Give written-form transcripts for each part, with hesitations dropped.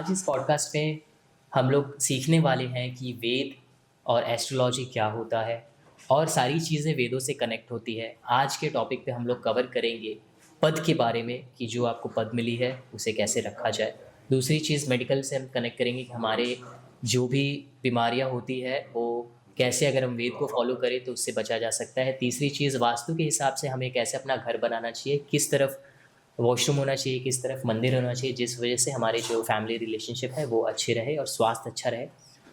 आज इस पॉडकास्ट में हम लोग सीखने वाले हैं कि वेद और एस्ट्रोलॉजी क्या होता है और सारी चीज़ें वेदों से कनेक्ट होती है। आज के टॉपिक पे हम लोग कवर करेंगे पद के बारे में कि जो आपको पद मिली है उसे कैसे रखा जाए। दूसरी चीज़ मेडिकल से हम कनेक्ट करेंगे कि हमारे जो भी बीमारियां होती है वो कैसे अगर हम वेद को फॉलो करें तो उससे बचा जा सकता है। तीसरी चीज़ वास्तु के हिसाब से हमें कैसे अपना घर बनाना चाहिए, किस तरफ वॉशरूम होना चाहिए, किस तरफ मंदिर होना चाहिए, जिस वजह से हमारे जो फैमिली रिलेशनशिप है वो अच्छे रहे और स्वास्थ्य अच्छा रहे।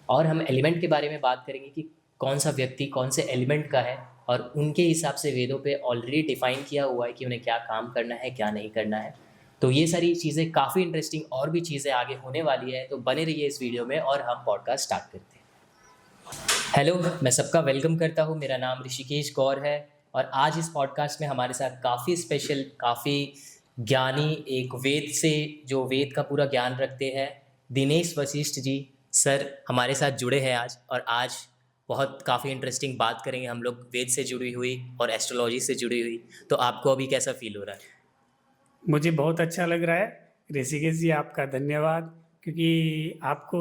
और हम एलिमेंट के बारे में बात करेंगे कि कौन सा व्यक्ति कौन से एलिमेंट का है और उनके हिसाब से वेदों पे ऑलरेडी डिफाइन किया हुआ है कि उन्हें क्या काम करना है, क्या नहीं करना है। तो ये सारी चीज़ें काफ़ी इंटरेस्टिंग और भी चीज़ें आगे होने वाली है, तो बने रहिए इस वीडियो में और हम पॉडकास्ट स्टार्ट करते हैं। हेलो, मैं सबका वेलकम करता हूँ। मेरा नाम ऋषिकेश गौर है और आज इस पॉडकास्ट में हमारे साथ काफ़ी स्पेशल, काफ़ी ज्ञानी, एक वेद से जो वेद का पूरा ज्ञान रखते हैं, दिनेश वशिष्ठ जी सर हमारे साथ जुड़े हैं आज। और आज बहुत काफ़ी इंटरेस्टिंग बात करेंगे हम लोग वेद से जुड़ी हुई और एस्ट्रोलॉजी से जुड़ी हुई। तो आपको अभी कैसा फील हो रहा है? मुझे बहुत अच्छा लग रहा है ऋषिकेश जी, आपका धन्यवाद। क्योंकि आपको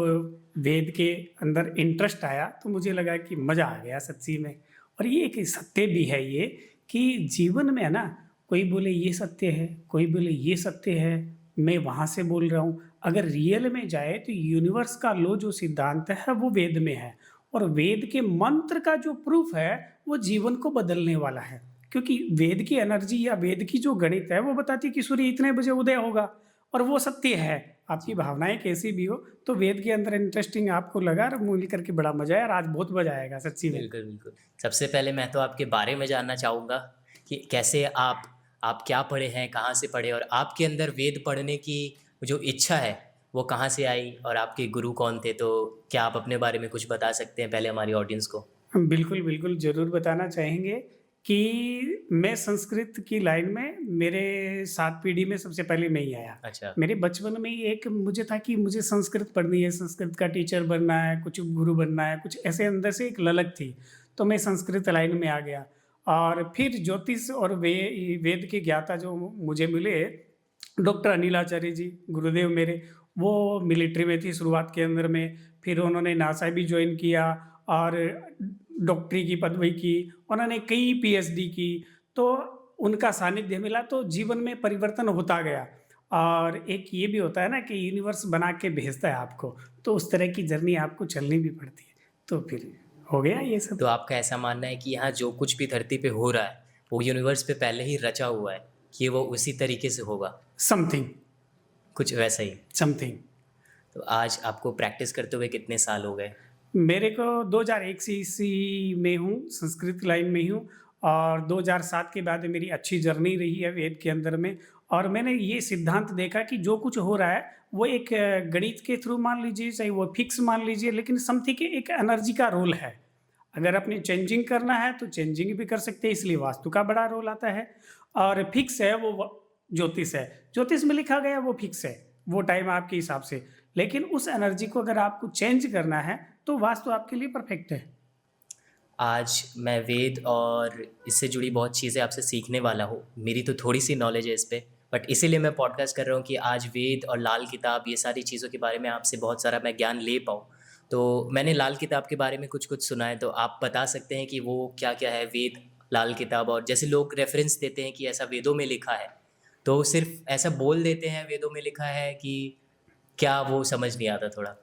वेद के अंदर इंटरेस्ट आया तो मुझे लगा कि मज़ा आ गया सच्ची में। और ये एक सत्य भी है ये कि जीवन में है ना, कोई बोले ये सत्य है, कोई बोले ये सत्य है, मैं वहाँ से बोल रहा हूँ। अगर रियल में जाए तो यूनिवर्स का लो जो सिद्धांत है वो वेद में है, और वेद के मंत्र का जो प्रूफ है वो जीवन को बदलने वाला है। क्योंकि वेद की एनर्जी या वेद की जो गणित है वो बताती है कि सूर्य इतने बजे उदय होगा, और वो सत्य है। आपकी जी, भावनाएं कैसी भी हो, तो वेद के अंदर इंटरेस्टिंग आपको लगा और मिल करके बड़ा मजा आया, और आज बहुत मजा आएगा सच्ची में। बिल्कुल, बिल्कुल। सबसे पहले मैं तो आपके बारे में जानना चाहूँगा कि कैसे आप क्या पढ़े हैं, कहाँ से पढ़े और आपके अंदर वेद पढ़ने की जो इच्छा है, वो कहाँ से आई और आपके गुरु कौन थे? तो क्या आप अपने बारे में कुछ बता सकते हैं पहले हमारी ऑडियंस को? हम बिल्कुल, बिल्कुल ज़रूर बताना चाहेंगे कि मैं संस्कृत की लाइन में, मेरे 7 पीढ़ी में सबसे पहले मैं ही आया। अच्छा, मेरे बचपन में ही एक मुझे था कि मुझे संस्कृत पढ़नी है, संस्कृत का टीचर बनना है, कुछ गुरु बनना है, कुछ ऐसे अंदर से एक ललक थी। तो मैं संस्कृत लाइन में आ गया, और फिर ज्योतिष और वेद के ज्ञाता जो मुझे मिले, डॉक्टर अनिल आचार्य जी, गुरुदेव मेरे, वो मिलिट्री में थी शुरुआत के अंदर में। फिर उन्होंने नासा भी जॉइन किया और डॉक्टरी की पदवी की। उन्होंने कई पीएचडी की। तो उनका सानिध्य मिला तो जीवन में परिवर्तन होता गया। और एक ये भी होता है ना कि यूनिवर्स बना के भेजता है आपको, तो उस तरह की जर्नी आपको चलनी भी पड़ती है। तो फिर हो गया ये सब। तो आपका ऐसा मानना है कि यहाँ जो कुछ भी धरती पे हो रहा है, वो यूनिवर्स पे पहले ही रचा हुआ है कि वो उसी तरीके से होगा, समथिंग, कुछ वैसा ही? समथिंग। तो आज आपको प्रैक्टिस करते हुए कितने साल हो गए? मेरे को 2001 से इसी में हूँ, संस्कृत लाइन में ही हूँ। और 2007 के बाद मेरी अच्छी जर्नी रही है वेद के अंदर में। और मैंने ये सिद्धांत देखा कि जो कुछ हो रहा है वो एक गणित के थ्रू मान लीजिए, चाहे वो फिक्स मान लीजिए, लेकिन समथिंग एक एनर्जी का रोल है। अगर अपनी चेंजिंग करना है तो चेंजिंग भी कर सकते हैं, इसलिए वास्तु का बड़ा रोल आता है। और फिक्स है वो ज्योतिष है, ज्योतिष में लिखा गया वो फिक्स है, वो टाइम आपके हिसाब से। लेकिन उस एनर्जी को अगर आपको चेंज करना है तो वास्तु आपके लिए परफेक्ट है। आज मैं वेद और इससे जुड़ी बहुत चीज़ें आपसे सीखने वाला हूँ। मेरी तो थोड़ी-सी नॉलेज है इस पे, बट इसीलिए मैं पॉडकास्ट कर रहा हूँ कि आज वेद और लाल किताब ये सारी चीज़ों के बारे में आपसे बहुत सारा मैं ज्ञान ले पाऊँ। तो मैंने लाल किताब के बारे में कुछ-कुछ सुना है, तो आप बता सकते हैं कि वो क्या-क्या है वेद, लाल किताब? और जैसे लोग रेफ़रेंस देते हैं कि ऐसा वेदों में लिखा है, तो सिर्फ़ ऐसा बोल देते हैं वेदों में लिखा है कि क्या, वो समझ नहीं आता थोड़ा?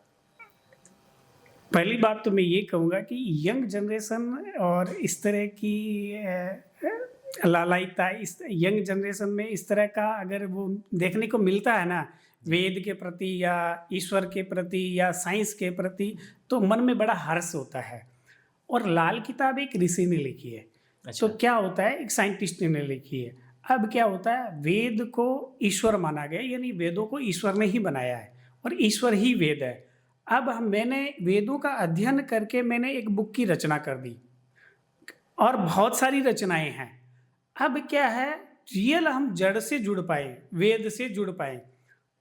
पहली बात तो मैं ये कहूँगा कि यंग जनरेशन और इस तरह की लालायिकता, इस यंग जनरेशन में इस तरह का अगर वो देखने को मिलता है ना, जी, वेद के प्रति या ईश्वर के प्रति या साइंस के प्रति, तो मन में बड़ा हर्ष होता है। और लाल किताब एक ऋषि ने लिखी है। तो अच्छा, क्या होता है, एक साइंटिस्ट ने लिखी है। अब क्या होता है, वेद को ईश्वर माना गया, यानी वेदों को ईश्वर ने ही बनाया है और ईश्वर ही वेद है। अब मैंने वेदों का अध्ययन करके मैंने एक बुक की रचना कर दी, और बहुत सारी रचनाएं हैं। अब क्या है, रियल हम जड़ से जुड़ पाए, वेद से जुड़ पाए,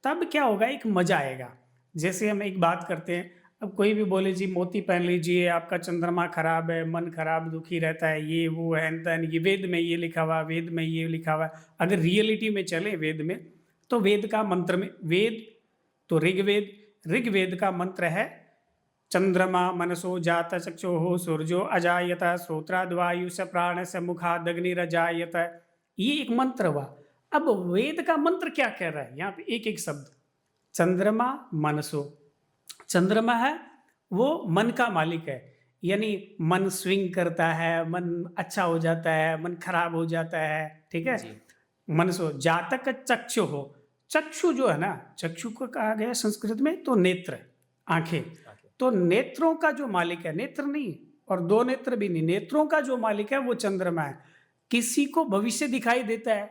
तब क्या होगा, एक मजा आएगा। जैसे हम एक बात करते हैं, अब कोई भी बोले जी मोती पहन लीजिए, आपका चंद्रमा खराब है, मन खराब दुखी रहता है, ये वो है तन, ये वेद में ये लिखा हुआ, वेद में ये लिखा हुआ। अगर रियलिटी में चले वेद में, तो वेद का मंत्र में, वेद तो ऋग्वेद, ऋग्वेद का मंत्र है, चंद्रमा मनसो जात चक्षुः सूर्यो अजायत श्रोत्राद्वायुष प्राणस मुखादग्निरजायत। ये एक मंत्र हुआ। अब वेद का मंत्र क्या कह रहा है यहाँ पे, एक एक शब्द। चंद्रमा मनसो, चंद्रमा है वो मन का मालिक है, यानी मन स्विंग करता है, मन अच्छा हो जाता है, मन खराब हो जाता है, ठीक है। जी। मनसो जातक चक्षु हो, चक्षु जो है ना, चक्षु को कहा गया संस्कृत में तो नेत्र, आंखें। तो नेत्रों का जो मालिक है, नेत्र नहीं और दो नेत्र भी नहीं, नेत्रों का जो मालिक है वो चंद्रमा है। किसी को भविष्य दिखाई देता है,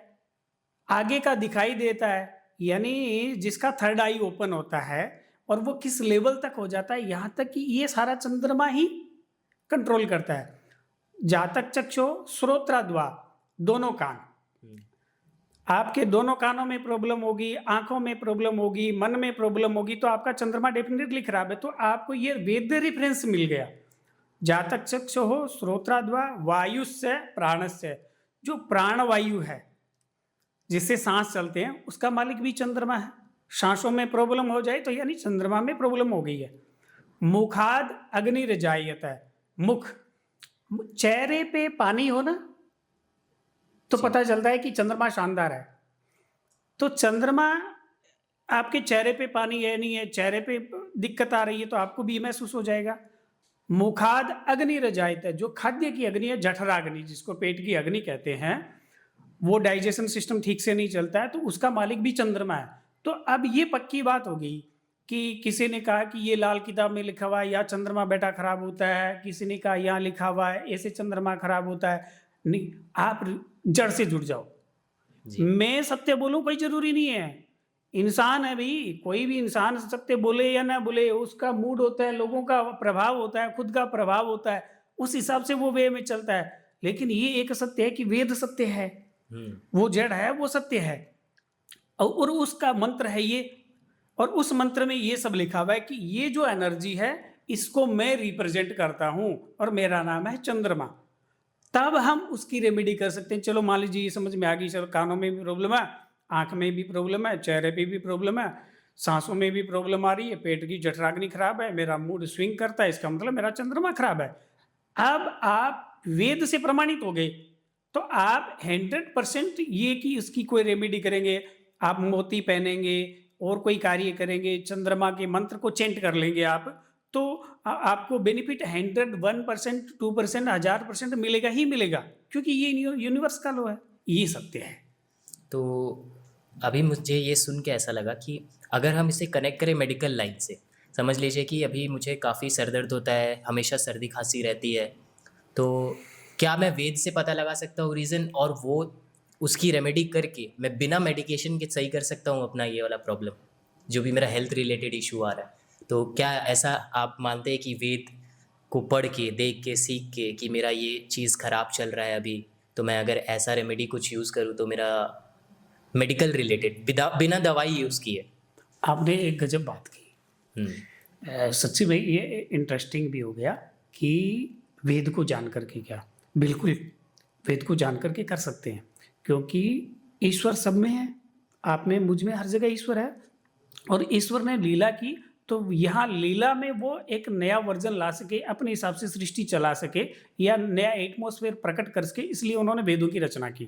आगे का दिखाई देता है, यानी जिसका थर्ड आई ओपन होता है और वो किस लेवल तक हो जाता है, यहाँ तक कि ये सारा चंद्रमा ही कंट्रोल करता है। जातक चक्षु श्रोत्राद्वा, दोनों कान, आपके दोनों कानों में प्रॉब्लम होगी, आंखों में प्रॉब्लम होगी, मन में प्रॉब्लम होगी, तो आपका चंद्रमा डेफिनेटली खराब है। तो आपको ये वेद रेफरेंस मिल गया। जातक चक्षु हो श्रोत्राद्वा वायुस्य प्राणस्य, जो प्राणवायु है जिससे सांस चलते हैं उसका मालिक भी चंद्रमा है। सांसों में प्रॉब्लम हो जाए तो यानी चंद्रमा में प्रॉब्लम हो गई है। मुखाद अग्निरजायत है, मुख, चेहरे पे पानी हो ना तो पता चलता है कि चंद्रमा शानदार है। तो चंद्रमा आपके चेहरे पे पानी है नहीं है, चेहरे पे दिक्कत आ रही है तो आपको भी महसूस हो जाएगा। मुखाद अग्निरजायत है, जो खाद्य की अग्नि है, जठराग्नि जिसको पेट की अग्नि कहते हैं, वो डाइजेशन सिस्टम ठीक से नहीं चलता है तो उसका मालिक भी चंद्रमा है। तो अब ये पक्की बात हो गई कि किसी ने कहा कि ये लाल किताब में लिखा हुआ है या चंद्रमा बेटा खराब होता है, किसी ने कहा यहाँ लिखा हुआ है ऐसे चंद्रमा खराब होता है। नहीं, आप जड़ से जुड़ जाओ। मैं सत्य बोलूं कोई जरूरी नहीं है, इंसान है भाई, कोई भी इंसान सत्य बोले या ना बोले, उसका मूड होता है, लोगों का प्रभाव होता है, खुद का प्रभाव होता है, उस हिसाब से वो वे में चलता है। लेकिन ये एक सत्य है कि वेद सत्य है, वो जड़ है, वो सत्य है और उसका मंत्र है ये। और उस मंत्र में ये सब लिखा हुआ है कि ये जो एनर्जी है इसको मैं रिप्रेजेंट करता हूं और मेरा नाम है चंद्रमा। तब हम उसकी रेमेडी कर सकते हैं। चलो मान लीजिए ये समझ में आ गई, चलो कानों में भी प्रॉब्लम है, आंख में भी प्रॉब्लम है, चेहरे पे भी प्रॉब्लम है, सांसों में भी प्रॉब्लम आ रही है, पेट की जठराग्नि खराब है, मेरा मूड स्विंग करता है, इसका मतलब मेरा चंद्रमा खराब है। अब आप वेद से प्रमाणित हो गए तो आप 100% ये कि इसकी कोई रेमेडी करेंगे, आप मोती पहनेंगे और कोई कार्य करेंगे, चंद्रमा के मंत्र को चेंट कर लेंगे आप, तो आपको बेनिफिट 101%, 2%, 1000% मिलेगा ही मिलेगा, क्योंकि ये यूनिवर्स का लॉ है, ये सत्य है। तो अभी मुझे ये सुन के ऐसा लगा कि अगर हम इसे कनेक्ट करें मेडिकल लाइन से, समझ लीजिए कि अभी मुझे काफ़ी सर दर्द होता है, हमेशा सर्दी खांसी रहती है, तो क्या मैं वेद से पता लगा सकता हूँ रीज़न और वो उसकी रेमेडी करके मैं बिना मेडिकेशन के सही कर सकता हूँ अपना ये वाला प्रॉब्लम जो भी मेरा हेल्थ रिलेटेड इशू आ रहा है? तो क्या ऐसा आप मानते हैं कि वेद को पढ़ के, देख के, सीख के कि मेरा ये चीज़ ख़राब चल रहा है अभी, तो मैं अगर ऐसा रेमेडी कुछ यूज़ करूँ तो मेरा मेडिकल रिलेटेड बिना दवाई यूज़ किए? आपने एक गजब बात की। सच्ची में ये इंटरेस्टिंग भी हो गया कि वेद को जान करके क्या, बिल्कुल वेद को जान करके कर सकते हैं, क्योंकि ईश्वर सब में है, आप में, मुझ में, हर जगह ईश्वर है। और ईश्वर ने लीला की तो यहाँ लीला में वो एक नया वर्जन ला सके, अपने हिसाब से सृष्टि चला सके या नया एटमॉस्फेयर प्रकट कर सके, इसलिए उन्होंने वेदों की रचना की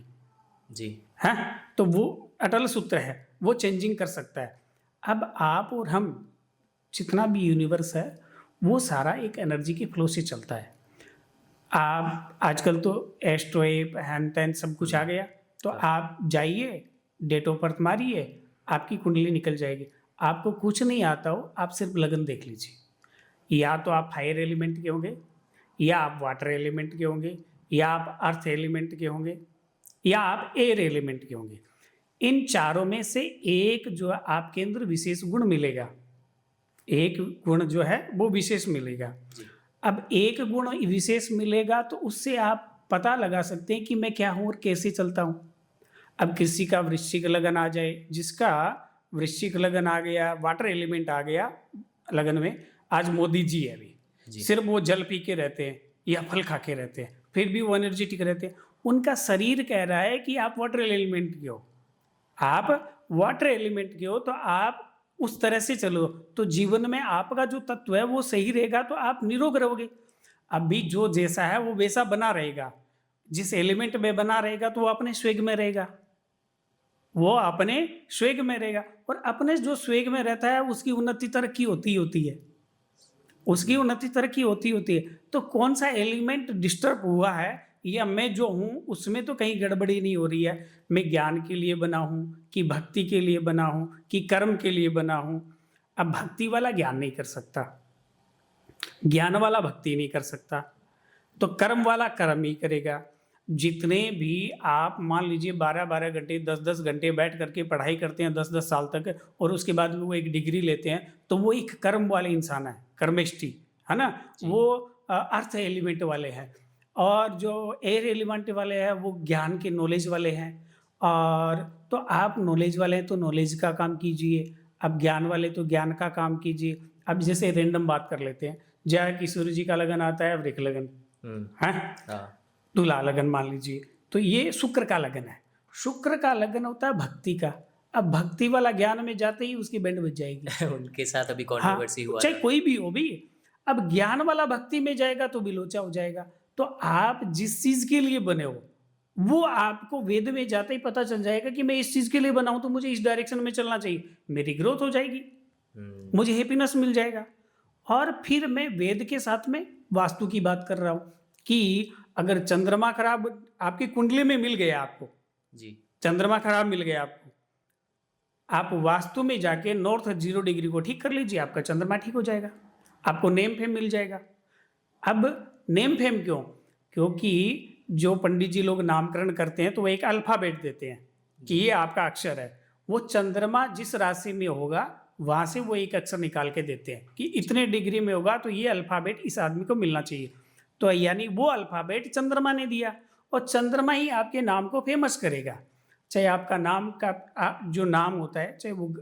जी। है। तो वो अटल सूत्र है, वो चेंजिंग कर सकता है। अब आप और हम, जितना भी यूनिवर्स है वो सारा एक एनर्जी के फ्लो से चलता है। आप आजकल तो एस्ट्रो एप हैन तैन सब कुछ आ गया, तो आप जाइए, डेट ऑफ बर्थ मारिए, आपकी कुंडली निकल जाएगी। आपको कुछ नहीं आता हो, आप सिर्फ लगन देख लीजिए, या तो आप फायर एलिमेंट के होंगे, या आप वाटर एलिमेंट के होंगे, या आप अर्थ एलिमेंट के होंगे, या आप एयर एलिमेंट के होंगे। इन चारों में से एक जो आपके अंदर विशेष गुण मिलेगा, एक गुण जो है वो विशेष मिलेगा। अब एक गुण विशेष मिलेगा तो उससे आप पता लगा सकते हैं कि मैं क्या हूँ और कैसे चलता हूँ। अब किसी का वृश्चिक लगन आ जाए, जिसका वृश्चिक लगन आ गया, वाटर एलिमेंट आ गया लगन में, आज मोदी जी है अभी, सिर्फ वो जल पी के रहते हैं या फल खा के रहते हैं, फिर भी वो एनर्जेटिक रहते हैं। उनका शरीर कह रहा है कि आप वाटर एलिमेंट के हो, आप वाटर एलिमेंट के हो, तो आप उस तरह से चलो, तो जीवन में आपका जो तत्व है वो सही रहेगा तो आप निरोग रहोगे। अभी जो जैसा है वो वैसा बना रहेगा, जिस एलिमेंट में बना रहेगा तो वो अपने स्वेग में रहेगा, वो अपने स्वेग में रहेगा, और अपने जो स्वेग में रहता है उसकी उन्नति तरक्की होती है, उसकी उन्नति तरक्की होती है। तो कौन सा एलिमेंट डिस्टर्ब हुआ है, या मैं जो हूँ उसमें तो कहीं गड़बड़ी नहीं हो रही है, मैं ज्ञान के लिए बना हूँ कि भक्ति के लिए बना हूँ कि कर्म के लिए बना हूँ। अब भक्ति वाला ज्ञान नहीं कर सकता, ज्ञान वाला भक्ति नहीं कर सकता, तो कर्म वाला कर्म ही करेगा। जितने भी आप मान लीजिए 12-12 घंटे 10-10 घंटे बैठ करके पढ़ाई करते हैं 10-10 साल तक, और उसके बाद में वो एक डिग्री लेते हैं, तो वो एक कर्म वाले इंसान है, कर्मिष्ठी है ना, वो अर्थ एलिमेंट वाले हैं। और जो एयर एलिमेंट वाले हैं वो ज्ञान के नॉलेज वाले हैं। और तो आप नॉलेज वाले हैं तो नॉलेज का काम कीजिए, अब ज्ञान वाले तो ज्ञान का काम कीजिए। अब जैसे रैंडम बात कर लेते हैं, जया किशोर जी का लगन आता है वृक लगन है, हाँ तुला लगन मान लीजिए, तो ये शुक्र का लगन है। शुक्र का लगन होता है भक्ति का। अब भक्ति वाला ज्ञान में जाते ही उसकी बैंड बज जाएगी। उनके साथ अभी हाँ, कंट्रोवर्सी हुआ चाहे था। कोई भी हो भी। अब ज्ञान वाला भक्ति में जाएगा तो बिलोचा हो जाएगा। तो आप जिस चीज के लिए बने हो वो आपको वेद में जाते ही पता चल जाएगा कि मैं इस चीज के लिए बना हूं, तो मुझे इस डायरेक्शन में चलना चाहिए, मेरी ग्रोथ हो जाएगी, मुझे हैप्पीनेस मिल जाएगा। और फिर मैं वेद के साथ में वास्तु की बात कर रहा हूं कि अगर चंद्रमा खराब आपकी कुंडली में मिल गया, आपको जी चंद्रमा खराब मिल गया आपको, आप वास्तु में जाके नॉर्थ 0 डिग्री को ठीक कर लीजिए, आपका चंद्रमा ठीक हो जाएगा, आपको नेम फेम मिल जाएगा। अब नेम फेम क्यों? क्योंकि जो पंडित जी लोग नामकरण करते हैं तो वो एक अल्फाबेट देते हैं कि ये आपका अक्षर है। वो चंद्रमा जिस राशि में होगा वहां से वो एक अक्षर निकाल के देते हैं कि इतने डिग्री में होगा तो ये अल्फाबेट इस आदमी को मिलना चाहिए। तो यानी वो अल्फाबेट चंद्रमा ने दिया, और चंद्रमा ही आपके नाम को फेमस करेगा। चाहे आपका नाम का जो नाम होता है, चाहे वो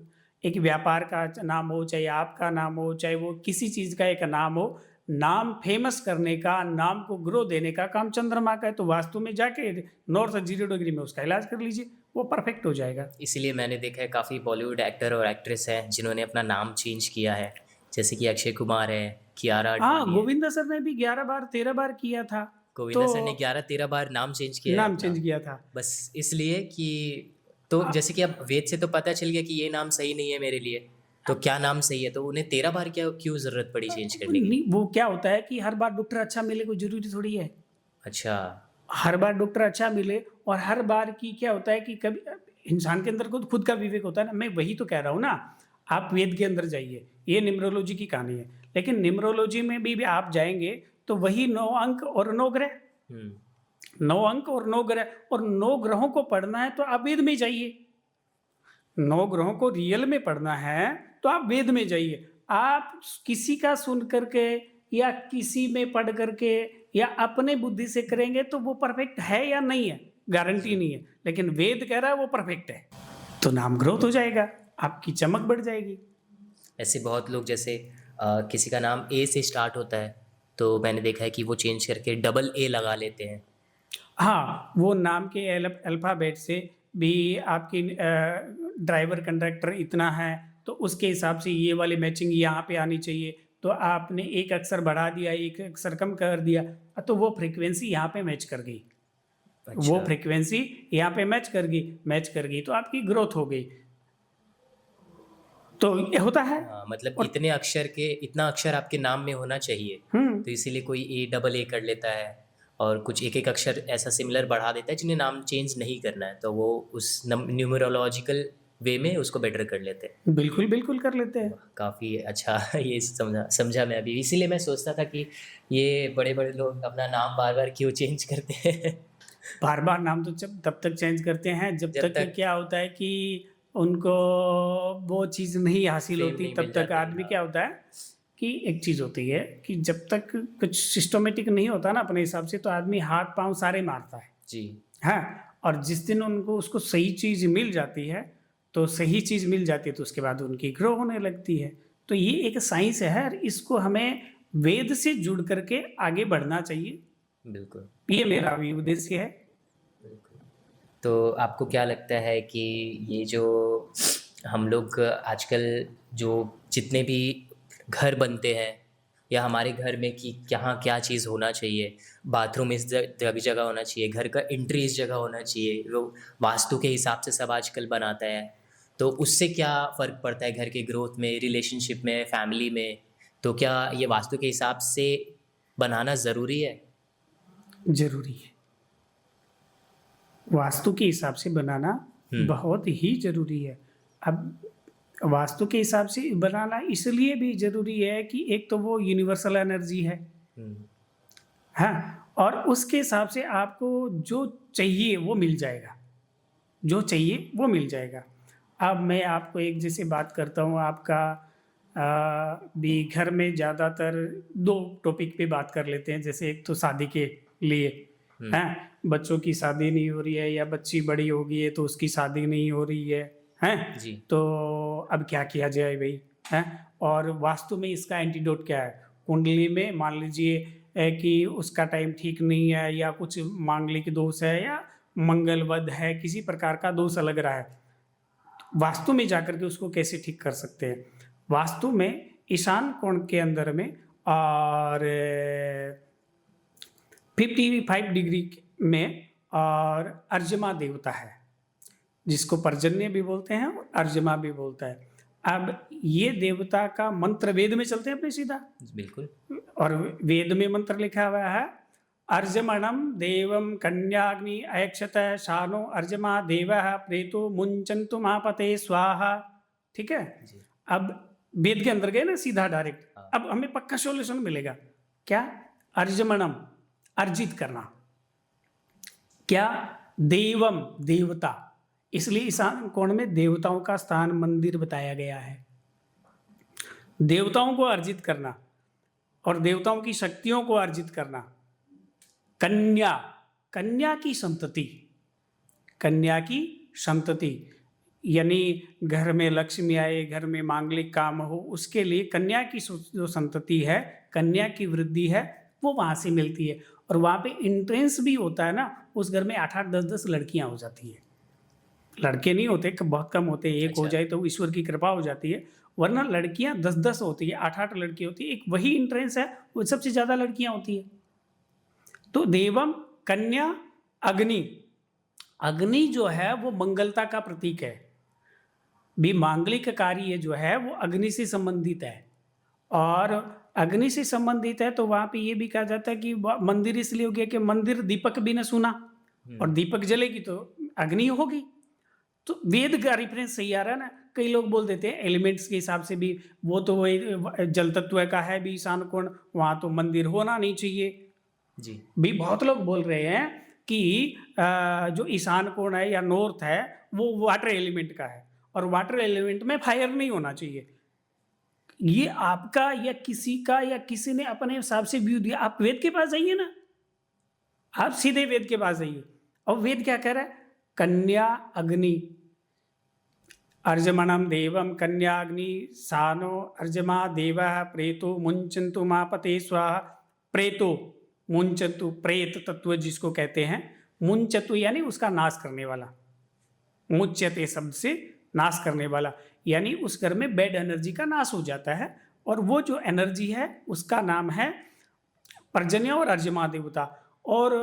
एक व्यापार का नाम हो, चाहे आपका नाम हो, चाहे वो किसी चीज़ का एक नाम हो, नाम फेमस करने का, नाम को ग्रो देने का काम चंद्रमा का है। तो वास्तु में जाके नॉर्थ 0 डिग्री में उसका इलाज कर लीजिए, वो परफेक्ट हो जाएगा। इसीलिए मैंने देखा है काफ़ी बॉलीवुड एक्टर और एक्ट्रेस हैं जिन्होंने अपना नाम चेंज किया है, जैसे कि अक्षय कुमार है, कियारा हाँ, आडवाणी है। गोविंदा सर ने भी 11 बार 13 बार किया था। गोविंदा तो सर ने 11-13 बार नाम चेंज किया है नाम अपना, चेंज किया था। बस इसलिए कि तो जैसे कि अब वेद से तो पता चल गया कि ये नाम सही नहीं है मेरे लिए, तो क्या नाम सही है, तो उन्हें 13 बार क्या क्यों ज़रूरत पड़ी चेंज करने की? नहीं, वो क्या होता है कि हर बार डॉक्टर अच्छा मिले कोई जरूरी थोड़ी है। अच्छा। हर बार डॉक्टर अच्छा मिले, और हर बार की क्या होता है कि कभी इंसान के अंदर खुद का विवेक होता है ना। मैं वही तो कह रहा हूँ ना, आप वेद के अंदर जाइए, ये न्यूमरोलॉजी की कहानी है, लेकिन न्यूमरोलॉजी में भी आप जाएंगे तो वही 9 अंक और 9 ग्रह, 9 अंक और 9 ग्रह, और 9 ग्रहों को पढ़ना है तो आप वेद में जाइए। 9 ग्रहों को रियल में पढ़ना है तो आप वेद में जाइए। आप किसी का सुन करके या किसी में पढ़ करके या अपने बुद्धि से करेंगे तो वो परफेक्ट है या नहीं है, गारंटी नहीं है। लेकिन वेद कह रहा है वो परफेक्ट है, तो नाम ग्रोथ हो जाएगा, आपकी चमक बढ़ जाएगी। ऐसे बहुत लोग जैसे किसी का नाम ए से स्टार्ट होता है तो मैंने देखा है कि वो चेंज करके डबल ए लगा लेते हैं। हाँ, वो नाम के अल्फ़ाबेट से भी आपकी ड्राइवर कंडक्टर इतना है तो उसके हिसाब से ये वाली मैचिंग यहाँ पे आनी चाहिए, तो आपने एक अक्षर बढ़ा दिया, एक अक्षर कम कर दिया, तो वो फ्रीक्वेंसी यहाँ पे मैच कर गई। अच्छा। वो फ्रीक्वेंसी यहाँ पे मैच कर गई तो आपकी ग्रोथ हो गई। तो ये होता है। हाँ, मतलब और इतना अक्षर आपके नाम में होना चाहिए, तो इसीलिए कोई ए डबल ए कर लेता है और कुछ एक एक अक्षर ऐसा सिमिलर बढ़ा देता है जिन्हें नाम चेंज नहीं करना है, तो वो उस न्यूमरोलॉजिकल वे में उसको बेटर कर लेते हैं। बिल्कुल बिल्कुल कर लेते हैं। काफ़ी अच्छा ये समझा मैं अभी, इसीलिए मैं सोचता था कि ये बड़े बड़े लोग अपना नाम बार बार क्यों चेंज करते हैं। बार बार नाम तो तब तक चेंज करते हैं जब तक क्या होता है कि उनको वो चीज़ नहीं हासिल Fame होती, नहीं तब मिल तक जाती, आदमी क्या होता है कि एक चीज़ होती है कि जब तक कुछ सिस्टमेटिक नहीं होता ना अपने हिसाब से, तो आदमी हाथ पांव सारे मारता है। जी। हाँ, और जिस दिन उनको उसको सही चीज़ मिल जाती है, तो सही चीज़ मिल जाती है तो उसके बाद उनकी ग्रो होने लगती है। तो ये एक साइंस है और इसको हमें वेद से जुड़ करके आगे बढ़ना चाहिए। बिल्कुल। ये मेरा भी उद्देश्य है। तो आपको क्या लगता है कि ये जो हम लोग आजकल जो जितने भी घर बनते हैं या हमारे घर में कि कहाँ क्या चीज़ होना चाहिए, बाथरूम इस जगह जगह होना चाहिए, घर का एंट्री इस जगह होना चाहिए, वो वास्तु के हिसाब से सब आजकल बनाता है। तो उससे क्या फ़र्क पड़ता है घर के ग्रोथ में, रिलेशनशिप में, फैमिली में? तो क्या ये वास्तु के हिसाब से बनाना ज़रूरी है? ज़रूरी है। वास्तु के हिसाब से बनाना हुँ, बहुत ही ज़रूरी है। अब वास्तु के हिसाब से बनाना इसलिए भी ज़रूरी है कि एक तो वो यूनिवर्सल एनर्जी है, हुँ, हाँ? और उसके हिसाब से आपको जो चाहिए वो मिल जाएगा, जो चाहिए वो मिल जाएगा। अब मैं आपको एक जैसे बात करता हूँ आपका भी घर में ज़्यादातर 2 टॉपिक पे बात कर लेते हैं। जैसे एक तो शादी के लिए, हुँ, हैं? बच्चों की शादी नहीं हो रही है या बच्ची बड़ी हो गई है तो उसकी शादी नहीं हो रही है, हैं? जी, तो अब क्या किया जाए भई, हैं? और वास्तु में इसका एंटीडोट क्या है? कुंडली में मान लीजिए कि उसका टाइम ठीक नहीं है या कुछ मांगलिक दोष है या मंगल वध है, किसी प्रकार का दोष लग रहा है। वास्तु में जाकर के उसको कैसे ठीक कर सकते हैं? वास्तु में ईशान कोण के अंदर में और 55 डिग्री में और अर्यमा देवता है, जिसको पर्जन्य भी बोलते हैं और अर्यमा भी बोलता है। अब ये देवता का मंत्र वेद में चलते हैं अपने सीधा, बिल्कुल। और वेद में मंत्र लिखा हुआ है, अर्जमणम देवम कन्याग्नि अयक्षत शानो अर्जमा देवः प्रेतो मुंचन्तु महापते स्वाहा। ठीक है? जी, अब वेद के अंदर गए ना सीधा डायरेक्ट। हाँ, अब हमें पक्का सॉल्यूशन मिलेगा। क्या? अर्जमणम, अर्जित करना। क्या? देवम, देवता। इसलिए ईशान कोण में देवताओं का स्थान मंदिर बताया गया है। देवताओं को अर्जित करना और देवताओं की शक्तियों को अर्जित करना। कन्या, कन्या की संतति, कन्या की संतति, यानी घर में लक्ष्मी आए, घर में मांगलिक काम हो, उसके लिए कन्या की जो संतति है, कन्या की वृद्धि है, वो वहाँ से मिलती है। और वहाँ पे एंट्रेंस भी होता है ना, उस घर में 8-8, 10-10 लड़कियाँ हो जाती हैं। लड़के नहीं होते, बहुत कम होते हैं, एक हो अच्छा, जाए तो ईश्वर की कृपा हो जाती है, वरना लड़कियाँ 10-10 होती है, 8-8 लड़की होती है। एक वही एंट्रेंस है, वो सबसे ज़्यादा लड़कियाँ होती है। तो देवम, कन्या, अग्नि। अग्नि जो है वो मंगलता का प्रतीक है। भी मांगलिक कार्य जो है वो अग्नि से संबंधित है, और अग्नि से संबंधित है तो वहाँ पे ये भी कहा जाता है कि मंदिर इसलिए हो गया कि मंदिर दीपक भी न सुना, हुँ, और दीपक जलेगी तो अग्नि होगी। तो वेद का रेफरेंस सही आ रहा है ना। कई लोग बोल देते हैं एलिमेंट्स के हिसाब से भी, वो तो वही जल तत्व का है भी ईशान कोण, वहाँ तो मंदिर होना नहीं चाहिए। जी, भी बहुत लोग बोल रहे हैं कि जो ईशान कोण है या नॉर्थ है वो वाटर एलिमेंट का है, और वाटर एलिमेंट में फायर नहीं होना चाहिए। ये आपका या किसी का या किसी ने अपने हिसाब से व्यू दिया। आप वेद के पास जाइए ना, आप सीधे वेद के पास जाइए, और वेद क्या कह रहा है? कन्या अग्नि, अर्जमणम देवम कन्याग्नि सानो अर्जमा देवः प्रेतो मुंचन्तु मापते स्वाहा। प्रेतो, मुंचन्तु, प्रेत तत्व जिसको कहते हैं, मुंचतु यानी उसका नाश करने वाला, मुच्यते शब्द से नाश करने वाला, यानी उस घर में बैड एनर्जी का नाश हो जाता है। और वो जो एनर्जी है उसका नाम है पर्जन्य और अर्जमा देवता। और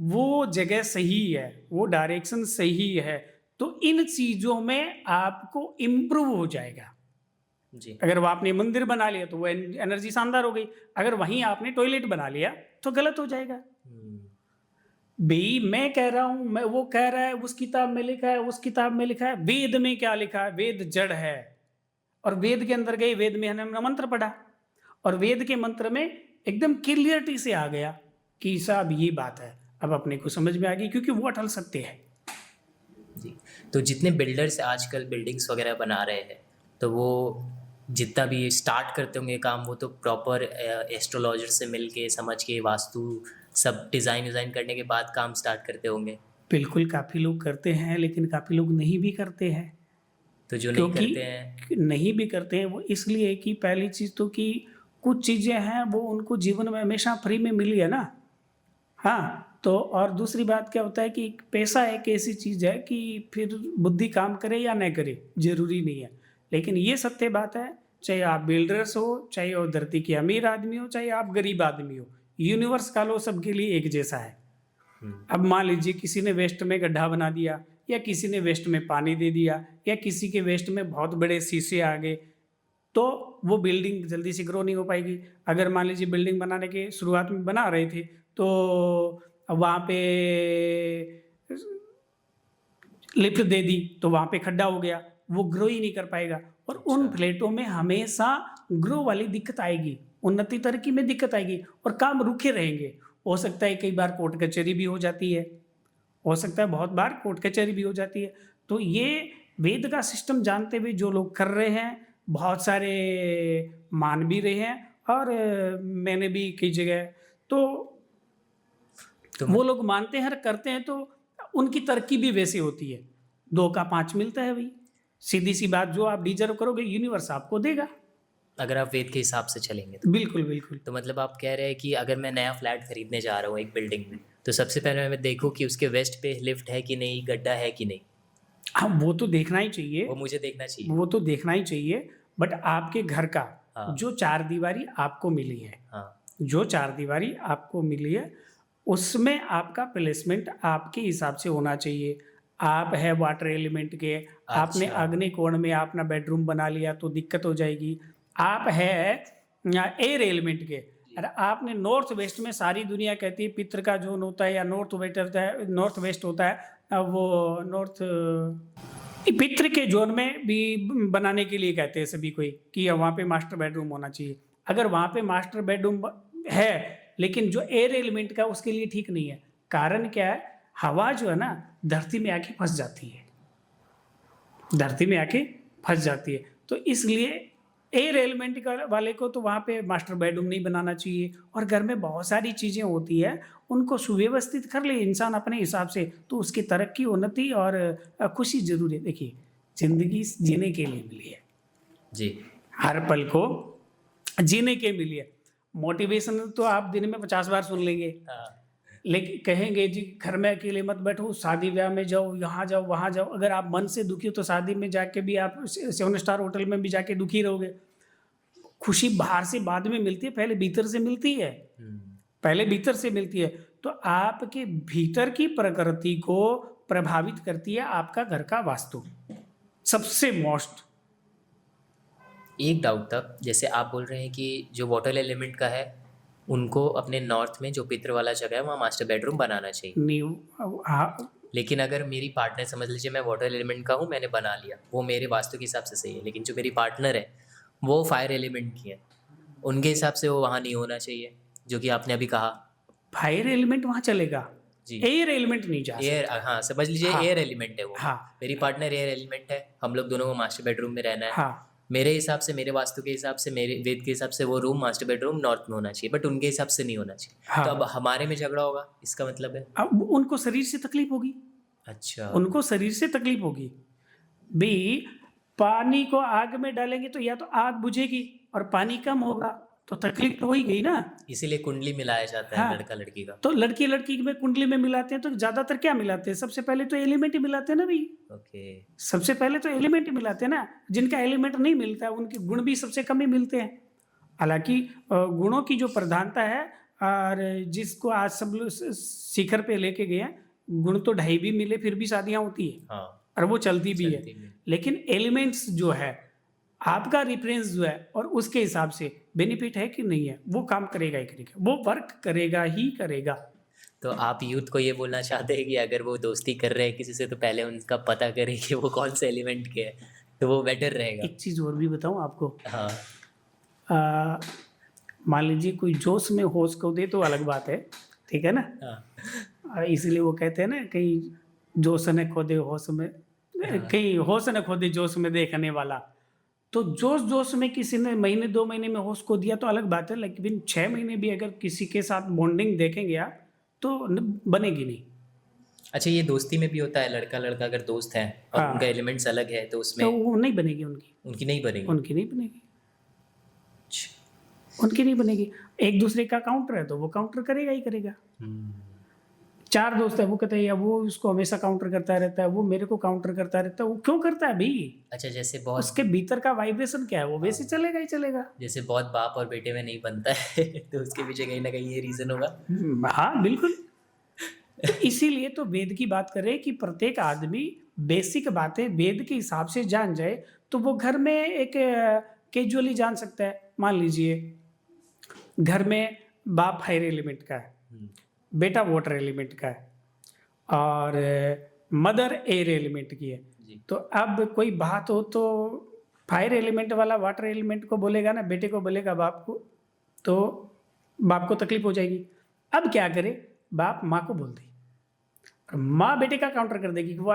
वो जगह सही है, वो डायरेक्शन सही है, तो इन चीज़ों में आपको इम्प्रूव हो जाएगा। जी, अगर वो आपने मंदिर बना लिया तो वो एनर्जी शानदार हो गई, अगर वहीं आपने टॉयलेट बना लिया तो गलत हो जाएगा। हुँ, भाई मैं कह रहा हूँ, मैं वो कह रहा है उस किताब में लिखा है, उस किताब में लिखा है, वेद में क्या लिखा है? वेद जड़ है, और वेद के अंदर गए, वेद में हमने मंत्र पढ़ा, और वेद के मंत्र में एकदम क्लियरिटी से आ गया कि साहब ये बात है। अब अपने को समझ में आ गई क्योंकि वो अटल सत्य है। जी। तो जितने बिल्डर्स आजकल बिल्डिंग्स वगैरह बना रहे हैं, तो वो जितना भी स्टार्ट करते होंगे काम, वो तो प्रॉपर एस्ट्रोलॉजर से मिलके, समझ के, वास्तु सब डिज़ाइन विज़ाइन करने के बाद काम स्टार्ट करते होंगे। बिल्कुल, काफ़ी लोग करते हैं, लेकिन काफ़ी लोग नहीं भी करते हैं। तो जो नहीं क्योंकि करते हैं नहीं भी करते हैं वो इसलिए कि पहली चीज़ तो कि कुछ चीज़ें हैं वो उनको जीवन में हमेशा फ्री में मिली है ना। हाँ, तो और दूसरी बात क्या होता है कि पैसा एक ऐसी चीज़ है कि फिर बुद्धि काम करे या न करे, ज़रूरी नहीं है। लेकिन ये सत्य बात है, चाहे आप बिल्डर्स हो, चाहे वो धरती के अमीर आदमी हो, चाहे आप गरीब आदमी हो, यूनिवर्स का लॉ सबके लिए एक जैसा है। अब मान लीजिए किसी ने वेस्ट में गड्ढा बना दिया, या किसी ने वेस्ट में पानी दे दिया, या किसी के वेस्ट में बहुत बड़े शीशे आ गए, तो वो बिल्डिंग जल्दी से ग्रो नहीं हो पाएगी। अगर मान लीजिए बिल्डिंग बनाने के शुरुआत में बना रहे थे, तो वहाँ पे लिफ्ट दे दी तो वहाँ पे खड्डा हो गया, वो ग्रो ही नहीं कर पाएगा। और उन फ्लैटों में हमेशा ग्रो वाली दिक्कत आएगी, उन्नति तरक्की में दिक्कत आएगी और काम रुके रहेंगे। हो सकता है कई बार कोर्ट कचहरी भी हो जाती है, हो सकता है बहुत बार कोर्ट कचहरी भी हो जाती है। तो ये वेद का सिस्टम जानते हुए जो लोग कर रहे हैं, बहुत सारे मान भी रहे हैं, और मैंने भी कई जगह तो वो लोग मानते हैं और करते हैं, तो उनकी तरक्की भी वैसी होती है। 2 का 5 मिलता है भाई, सीधी सी बात, जो आप डिजर्व करोगे यूनिवर्स आपको देगा। अगर आप वेद के हिसाब से चलेंगे तो बिल्कुल बिल्कुल। तो मतलब आप कह रहे हैं कि अगर मैं नया फ्लैट खरीदने जा रहा हूँ एक बिल्डिंग में, तो सबसे पहले मैं देखूँ कि उसके वेस्ट पे लिफ्ट है कि नहीं, गड्ढा है कि नहीं। हाँ, वो तो देखना ही चाहिए, वो मुझे देखना चाहिए। वो तो देखना ही चाहिए। बट आपके घर का हाँ। जो चारदीवारी आपको मिली है, हाँ, जो चारदीवारी आपको मिली है, उसमें आपका प्लेसमेंट आपके हिसाब से होना चाहिए। आप है वाटर एलिमेंट के, आपने अच्छा। अग्नि कोण में अपना बेडरूम बना लिया तो दिक्कत हो जाएगी। आप है एयर एलिमेंट के, अरे आपने नॉर्थ वेस्ट में, सारी दुनिया कहती है पित्र का जोन होता है या नॉर्थ वेस्ट होता है, नॉर्थ वेस्ट होता है, वो नॉर्थ पित्र के जोन में भी बनाने के लिए कहते हैं सभी कोई कि वहाँ पे मास्टर बेडरूम होना चाहिए। अगर वहाँ पे मास्टर बेडरूम है, लेकिन जो एयर एलिमेंट का उसके लिए ठीक नहीं है। कारण क्या है, हवा जो है ना धरती में आके फंस जाती है, धरती में आके फंस जाती है। तो इसलिए एयर एलिमेंट वाले को तो वहाँ पे मास्टर बेडरूम नहीं बनाना चाहिए। और घर में बहुत सारी चीज़ें होती है, उनको सुव्यवस्थित कर ले इंसान अपने हिसाब से, तो उसकी तरक्की, उन्नति और खुशी जरूर है। देखिए, जिंदगी जीने के लिए मिली है जी। हर पल को जीने के मिली है। मोटिवेशन तो आप दिन में 50 बार सुन लेंगे, हाँ। लेकिन कहेंगे जी घर में अकेले मत बैठो, शादी ब्याह में जाओ, यहाँ जाओ वहाँ जाओ। अगर आप मन से दुखी हो तो शादी में जाके भी आप 7 स्टार होटल में भी जाके दुखी रहोगे। खुशी बाहर से बाद में मिलती है, पहले भीतर से मिलती है, पहले भीतर से मिलती है। तो आपके भीतर की प्रकृति को प्रभावित करती है आपका घर का वास्तु, सबसे मोस्ट। एक डाउट था, जैसे आप बोल रहे हैं कि जो वाटर एलिमेंट का है उनको अपने नॉर्थ में जो पित्र वाला जगह है वहाँ मास्टर बेडरूम बनाना चाहिए। नहीं, लेकिन अगर मेरी पार्टनर, समझ लीजिए मैं वाटर एलिमेंट का हूँ, मैंने बना लिया, वो मेरे वास्तु के हिसाब से सही है, लेकिन जो मेरी पार्टनर है वो फायर एलिमेंट की है, उनके हिसाब से वो वहाँ नहीं होना चाहिए, जो कि आपने अभी कहा। फायर एलिमेंट वहाँ चलेगा जी। एयर एलिमेंट नहीं जा एयर, हाँ समझ लीजिए हाँ। एयर एलिमेंट है वो। हाँ। मेरी पार्टनर एयर एलिमेंट है, हम लोग दोनों को मास्टर बेडरूम में रहना है। हाँ। मेरे हिसाब से, मेरे वास्तु के हिसाब से, मेरे वेद के हिसाब से वो रूम मास्टर बेडरूम नॉर्थ में होना चाहिए, बट उनके हिसाब से नहीं होना चाहिए। हाँ। तो अब हमारे में झगड़ा होगा, इसका मतलब है। अब उनको शरीर से तकलीफ होगी, अच्छा। उनको शरीर से तकलीफ होगी भी। पानी को आग में डालेंगे तो या तो आग बुझेगी और पानी कम होगा, तो तकलीफ तो हो ही गई ना। इसीलिए कुंडली मिलाया जाता है। हाँ। लड़का लड़की का। तो लड़की लड़की में कुंडली में मिलाते हैं तो ज्यादातर क्या मिलाते हैं, सबसे पहले तो एलिमेंट ही मिलाते हैं ना भाई। ओके। सबसे पहले तो एलिमेंट ही मिलाते हैं ना। जिनका एलिमेंट नहीं मिलता है उनके गुण भी सबसे कम ही मिलते हैं। हालांकि गुणों की जो प्रधानता है, और जिसको आज सब लोग शिखर पे लेके गए हैं, गुण तो ढाई भी मिले फिर भी शादियां होती है। हाँ। और वो चलती भी है। चलती भी। लेकिन एलिमेंट्स जो है, आपका रेफरेंस जो है, और उसके हिसाब से बेनिफिट है कि नहीं है, वो काम करेगा ही करेगा, वो वर्क करेगा ही करेगा। तो आप यूथ को ये बोलना चाहते हैं कि अगर वो दोस्ती कर रहे हैं किसी से, तो पहले उनका पता करें कि वो कौन से एलिमेंट के है, तो वो बेटर रहेगा। एक चीज़ और भी बताऊं आपको। हाँ। मान लीजिए कोई जोश में होश को दे तो अलग बात है, ठीक है ना। हाँ। इसलिए वो कहते हैं ना, कहीं जोश ने खोदे होश में, कहीं होश ने खोदे जोश में देखने वाला। तो जोश जोश में किसी ने महीने 2 महीने में होश को दिया तो अलग बात है, लेकिन 6 महीने भी अगर किसी के साथ बॉन्डिंग देखेंगे आप तो बनेगी नहीं। अच्छा, ये दोस्ती में भी होता है, लड़का लड़का अगर दोस्त है और हाँ। उनका एलिमेंट्स अलग है तो उसमें तो वो नहीं बनेगी उनकी नहीं बनेगी। उनकी नहीं बनेगी, उनकी नहीं बनेगी। एक दूसरे का काउंटर है तो वो काउंटर करेगा ही करेगा। 4 दोस्त है, वो कहते हैं यार वो उसको हमेशा काउंटर करता रहता है, वो मेरे को काउंटर करता रहता है। वो क्यों करता है भाई? अच्छा, जैसे बहुत उसके भीतर का वाइब्रेशन क्या है, वो वैसे चलेगा ही चलेगा। जैसे बहुत बाप और बेटे में नहीं बनता है तो उसके पीछे कहीं न कहीं ये रीज़न होगा। हाँ, बिल्कुल। तो इसीलिए तो वेद की बात करें कि प्रत्येक आदमी बेसिक बातें वेद के हिसाब से जान जाए, तो वो घर में एक कैजुअली जान सकता है। मान लीजिए घर में बाप फायर एलिमेंट का है, हुँ, बेटा वाटर एलिमेंट का है और मदर एयर एलिमेंट की है। जी। तो अब कोई बात हो तो फायर एलिमेंट वाला वाटर एलिमेंट को बोलेगा ना, बेटे को बोलेगा बाप को, तो बाप को तकलीफ हो जाएगी। अब क्या करे, बाप माँ को बोल दे और माँ बेटे का काउंटर कर देगी कि वो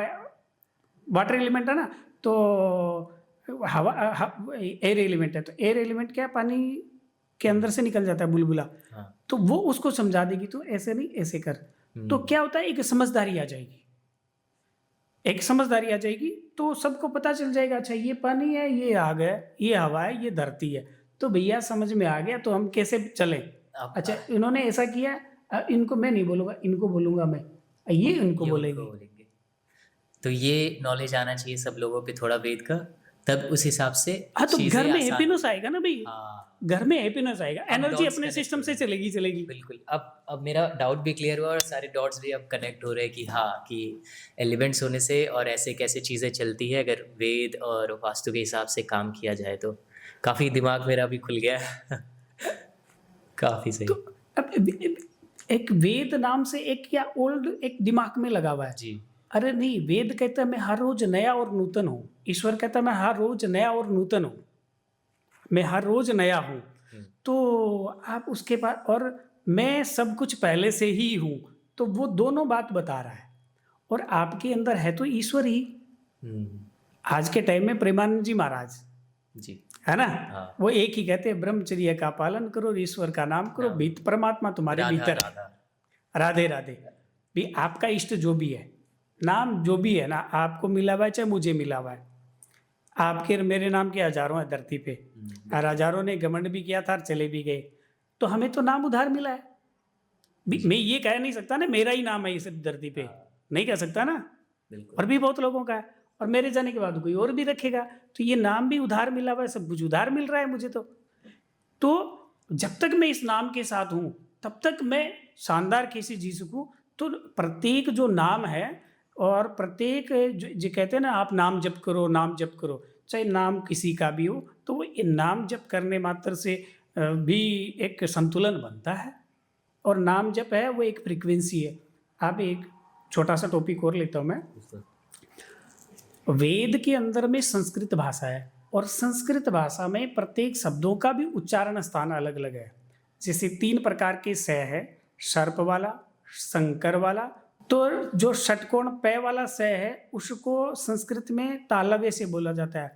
वाटर एलिमेंट है ना, तो एयर एलिमेंट है, तो एयर एलिमेंट क्या है, पानी के अंदर से निकल जाता है बुलबुला। हाँ। तो वो उसको समझा देगी, तो ऐसे नहीं ऐसे कर। तो क्या होता है, एक समझदारी आ जाएगी, एक समझदारी आ जाएगी, तो सबको पता चल जाएगा अच्छा ये पानी है, ये आग है, ये हवा है, ये धरती है। तो भैया समझ में आ गया, तो हम कैसे चलें। अब अच्छा इन्होंने ऐसा किया, इनको मैं नहीं बोलूँगा, इनको बोलूँगा मैं, ये इनको ये उनको बोलेंगे। बोलेंगे। तो ये नॉलेज आना चाहिए सब लोगों पे थोड़ा वेद का, तब उस हिसाब से हाँ, तो घर चीज़ें में आसान हैप्पीनेस आएगा ना भई, हाँ, घर में हैप्पीनेस आएगा, अब एनर्जी डॉट्स अपने कनेक्ट सिस्टम हो से रहे हैं। चलेगी चलेगी। बिल्कुल, अब मेरा डाउट भी क्लियर हुआ और सारे डॉट्स भी अब कनेक्ट हो रहे हैं कि हाँ, कि एलिमेंट्स होने से और ऐसे कैसे चीज़ें चलती है अगर वेद और वास्तु के हिसाब से काम किया जाए तो। काफ़ी दिमाग मेरा भी खुल गया। काफ़ी तो सही। अब एक वेद नाम से एक क्या ओल्ड एक दिमाग में लगा हुआ है। जी। अरे नहीं, वेद कहता है मैं हर रोज नया और नूतन हूँ। ईश्वर कहता है मैं हर रोज नया और नूतन हूँ। मैं हर रोज नया हूँ। हुँ, तो आप उसके बाद और मैं सब कुछ पहले से ही हूँ। तो वो दोनों बात बता रहा है और आपके अंदर है तो ईश्वर ही। हुँ, आज के टाइम में प्रेमानंद जी महाराज, जी। है ना? हाँ, वो एक ही कहते हैं ब्रह्मचर्य का पालन करो और ईश्वर का नाम करो, नाम भीत परमात्मा तुम्हारे राधा, भीतर है। राधा। राधे राधे। भी आपका इष्ट जो भी है, नाम जो भी है ना, आपको मिला हुआ है चाहे मुझे मिला हुआ है। आपके और मेरे नाम के हजारों हैं धरती पे और हजारों ने घमंड भी किया था और चले भी गए। तो हमें तो नाम उधार मिला है। मैं ये कह नहीं सकता ना मेरा ही नाम है इस धरती पे, नहीं कह सकता ना। बिल्कुल। और भी बहुत लोगों का है और मेरे जाने के बाद कोई और भी रखेगा। तो ये नाम भी उधार मिला हुआ है, सब कुछ उधार मिल रहा है मुझे तो जब तक मैं इस नाम के साथ हूँ तब तक मैं शानदार कैसे जी सकूँ। तो प्रत्येक जो नाम है और प्रत्येक जो कहते हैं ना, आप नाम जप करो, नाम जप करो, चाहे नाम किसी का भी हो, तो वो ये नाम जप करने मात्र से भी एक संतुलन बनता है। और नाम जप है वो एक फ्रीक्वेंसी है। आप एक छोटा सा टॉपिक और लेता हूँ मैं। वेद के अंदर में संस्कृत भाषा है और संस्कृत भाषा में प्रत्येक शब्दों का भी उच्चारण स्थान अलग अलग है। जैसे 3 प्रकार के स है, सर्प वाला, शंकर वाला। तो जो षटकोण पै वाला स है उसको संस्कृत में तालव्य से बोला जाता है,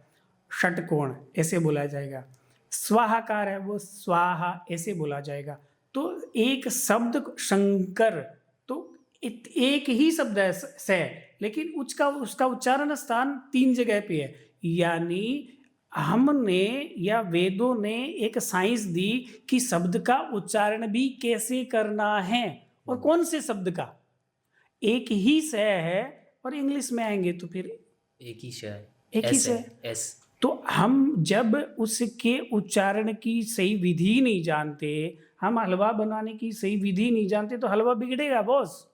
षटकोण ऐसे बोला जाएगा। स्वाहाकार है वो स्वाहा ऐसे बोला जाएगा। तो एक शब्द शंकर, तो एक ही शब्द है स, लेकिन उसका उच्चारण स्थान 3 जगह पे है। यानी हमने या वेदों ने एक साइंस दी कि शब्द का उच्चारण भी कैसे करना है और कौन से शब्द का। एक ही स है और इंग्लिश में आएंगे तो फिर एक ही शय एक ही एस स है, है। एस। तो हम जब उसके उच्चारण की सही विधि नहीं जानते, हम हलवा बनाने की सही विधि नहीं जानते, तो हलवा बिगड़ेगा बॉस।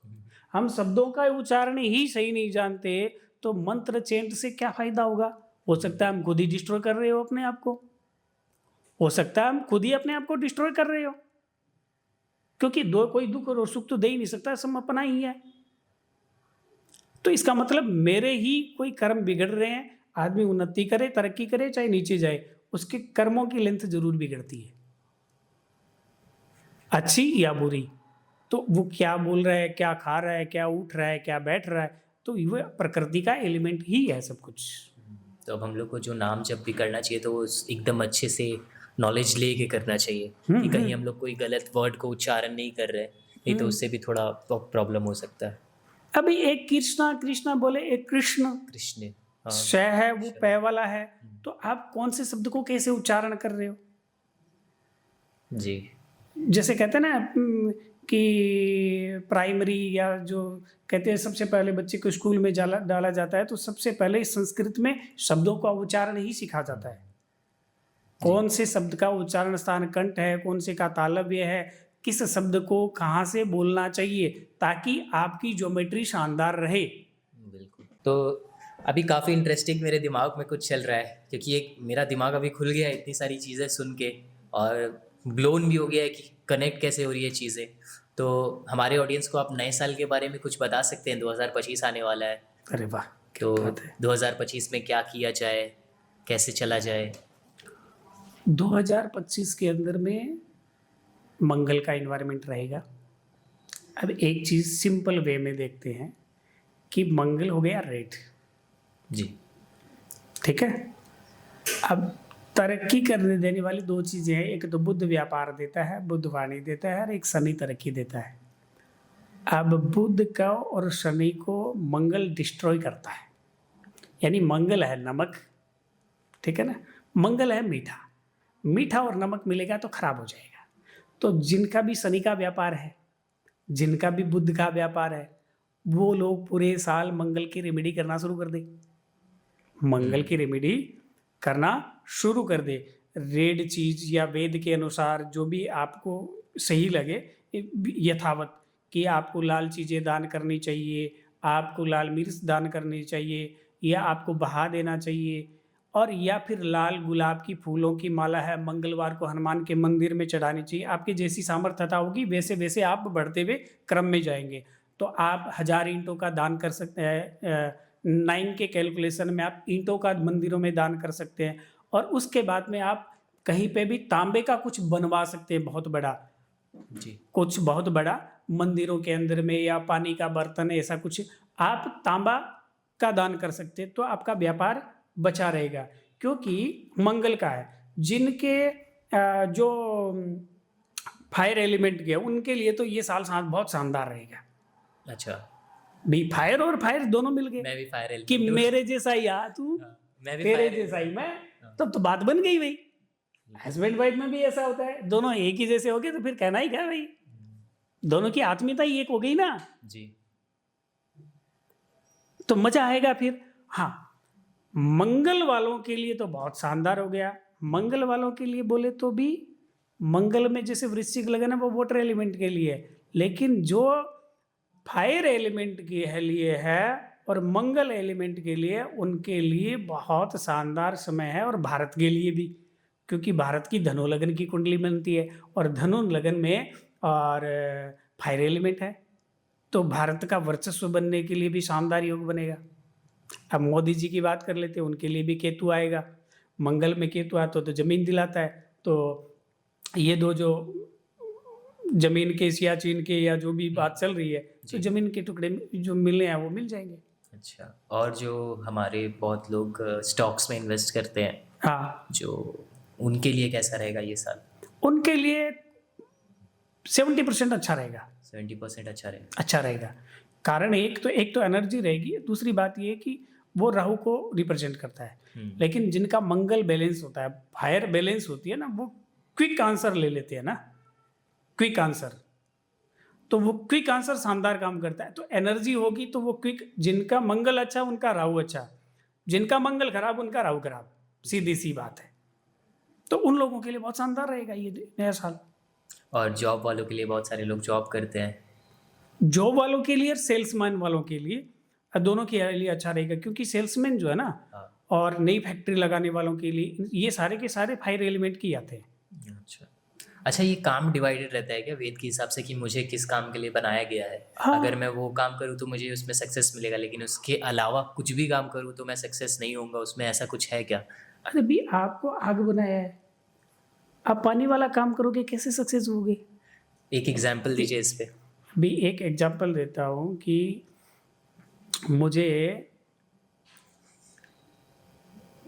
हम शब्दों का उच्चारण ही सही नहीं जानते तो मंत्र चेंट से क्या फायदा होगा। हो सकता है हम खुद ही डिस्ट्रॉय कर रहे हो अपने आप को, हो सकता है हम खुद ही अपने आप को डिस्ट्रॉय कर रहे हो, क्योंकि दो कोई दुख और सुख तो दे ही नहीं सकता, सब अपना ही है। तो इसका मतलब मेरे ही कोई कर्म बिगड़ रहे हैं। आदमी उन्नति करे, तरक्की करे, चाहे नीचे जाए, उसके कर्मों की लेंथ जरूर बिगड़ती है, अच्छी या बुरी। तो वो क्या बोल रहा है, क्या खा रहा है, क्या उठ रहा है, क्या बैठ रहा है, तो ये प्रकृति का एलिमेंट ही है सब कुछ। तो अब हम लोग को जो नाम जब भी करना चाहिए तो वो एकदम अच्छे से नॉलेज लेके करना चाहिए कि कहीं हम लोग कोई गलत वर्ड को उच्चारण नहीं कर रहे, नहीं तो उससे भी थोड़ा प्रॉब्लम हो सकता है। अभी एक कृष्णा कृष्णा बोले, एक कृष्ण कृष्ण, हाँ, श है वो पै वाला है, तो आप कौन से शब्द को कैसे उच्चारण कर रहे हो। जी। जैसे कहते हैं ना कि प्राइमरी या जो कहते हैं सबसे पहले बच्चे को स्कूल में डाला जाता है, तो सबसे पहले संस्कृत में शब्दों का उच्चारण ही सिखा जाता है। कौन से शब्द का उच्चारण स्थान कंठ है, कौन से का तालव्य है, किस शब्द को कहाँ से बोलना चाहिए, ताकि आपकी ज्योमेट्री शानदार रहे। बिल्कुल। तो अभी काफ़ी इंटरेस्टिंग मेरे दिमाग में कुछ चल रहा है, क्योंकि एक मेरा दिमाग अभी खुल गया है इतनी सारी चीज़ें सुन के, और ब्लोन भी हो गया है कि कनेक्ट कैसे हो रही है चीज़ें। तो हमारे ऑडियंस को आप नए साल के बारे में कुछ बता सकते हैं? 2025 आने वाला है, अरे वाह, क्या तो बात है। 2025 में क्या किया जाए, कैसे चला जाए? 2025 के अंदर में मंगल का इन्वायरमेंट रहेगा। अब एक चीज़ सिंपल वे में देखते हैं कि मंगल हो गया रेड, जी। ठीक है। अब तरक्की करने देने वाली दो चीज़ें हैं, एक तो बुध व्यापार देता है, बुध वाणी देता है, और एक शनि तरक्की देता है। अब बुध का और शनि को मंगल डिस्ट्रॉय करता है, यानी मंगल है नमक, ठीक है ना, मंगल है मीठा, मीठा और नमक मिलेगा तो खराब हो जाएगा। तो जिनका भी शनि का व्यापार है, जिनका भी बुध का व्यापार है, वो लोग पूरे साल मंगल की रेमेडी करना शुरू कर दे, मंगल की रेमेडी करना शुरू कर दे। रेड चीज़ या वेद के अनुसार जो भी आपको सही लगे, यथावत कि आपको लाल चीज़ें दान करनी चाहिए, आपको लाल मिर्च दान करनी चाहिए, या आपको बहा देना चाहिए, और या फिर लाल गुलाब की फूलों की माला है मंगलवार को हनुमान के मंदिर में चढ़ानी चाहिए। आपकी जैसी सामर्थ्यता होगी वैसे वैसे आप बढ़ते हुए क्रम में जाएंगे। तो आप 1000 ईंटों का दान कर सकते हैं, 9 के कैलकुलेशन में आप ईंटों का मंदिरों में दान कर सकते हैं। और उसके बाद में आप कहीं पे भी तांबे का कुछ बनवा सकते हैं, बहुत बड़ा जी। कुछ बहुत बड़ा मंदिरों के अंदर में, या पानी का बर्तन, ऐसा कुछ आप तांबा का दान कर सकते हैं, तो आपका व्यापार बचा रहेगा। क्योंकि मंगल का है, जिनके जो फायर एलिमेंट के उनके लिए तो ये साल बहुत शानदार रहेगा। अच्छा, भी फायर और फायर दोनों मिल गए मैं भी फायर कि एलिमेंट हूँ। मेरे जैसा ही आ तू, मैं भी तेरे फायर जैसा ही मैं, हाँ। तब तो बात बन गई भाई। हस्बैंड वाइफ में भी ऐसा होता है, दोनों एक ही जैसे हो गए तो फिर कहना ही क्या भाई, दोनों की आत्मीयता ही एक हो गई ना, जी। तो मजा आएगा फिर। हाँ, मंगल वालों के लिए तो बहुत शानदार हो गया। मंगल वालों के लिए बोले तो भी मंगल में जैसे वृश्चिक लगन है वो वाटर एलिमेंट के लिए है, लेकिन जो फायर एलिमेंट के लिए है और मंगल एलिमेंट के लिए, उनके लिए बहुत शानदार समय है। और भारत के लिए भी, क्योंकि भारत की धनु लगन की कुंडली बनती है, और धनु लगन में और फायर एलिमेंट है, तो भारत का वर्चस्व बनने के लिए भी शानदार योग बनेगा। अब मोदी जी की बात कर लेते हैं, उनके लिए भी केतु आएगा। मंगल में केतु आता तो जमीन दिलाता है, तो ये दो जो जमीन के, सियाचिन के, या जो भी बात चल रही है, तो जमीन के टुकड़े जो मिलने हैं वो मिल जाएंगे। अच्छा, और जो हमारे बहुत लोग स्टॉक्स में इन्वेस्ट करते हैं, हाँ, जो उनके लिए कैसा रहेगा ये साल? उनके लिए 70% अच्छा रहेगा। 70% अच्छा रहेगा। अच्छा रहेगा, कारण एक तो एनर्जी रहेगी, दूसरी बात ये कि वो राहु को रिप्रेजेंट करता है। लेकिन जिनका मंगल बैलेंस होता है, फायर बैलेंस होती है ना, वो क्विक आंसर ले लेते हैं ना, क्विक आंसर, तो वो क्विक आंसर शानदार काम करता है। तो एनर्जी होगी तो वो क्विक, जिनका मंगल अच्छा उनका राहु अच्छा, जिनका मंगल खराब उनका राहु खराब, सीधी सी बात है। तो उन लोगों के लिए बहुत शानदार रहेगा ये नया साल। और जॉब वालों के लिए, बहुत सारे लोग जॉब करते हैं, जॉब वालों के लिए और सेल्समैन वालों के लिए, दोनों के लिए अच्छा रहेगा। क्योंकि सेल्समैन जो है ना, और नई फैक्ट्री लगाने वालों के लिए, ये सारे के सारे फायर एलिमेंट की आते हैं। अच्छा। अच्छा, ये काम डिवाइडेड रहता है क्या वेद के हिसाब से कि मुझे किस काम के लिए बनाया गया है? हाँ। अगर मैं वो काम करूँ तो मुझे उसमें सक्सेस मिलेगा, लेकिन उसके अलावा कुछ भी काम करूँ तो मैं सक्सेस नहीं होऊंगा उसमें, ऐसा कुछ है क्या? अरे भी आपको आग बनाया है, आप पानी वाला काम करोगे कैसे सक्सेस होगे? एक एग्जाम्पल दीजिए इस पे। भी एक एग्जांपल देता हूँ कि मुझे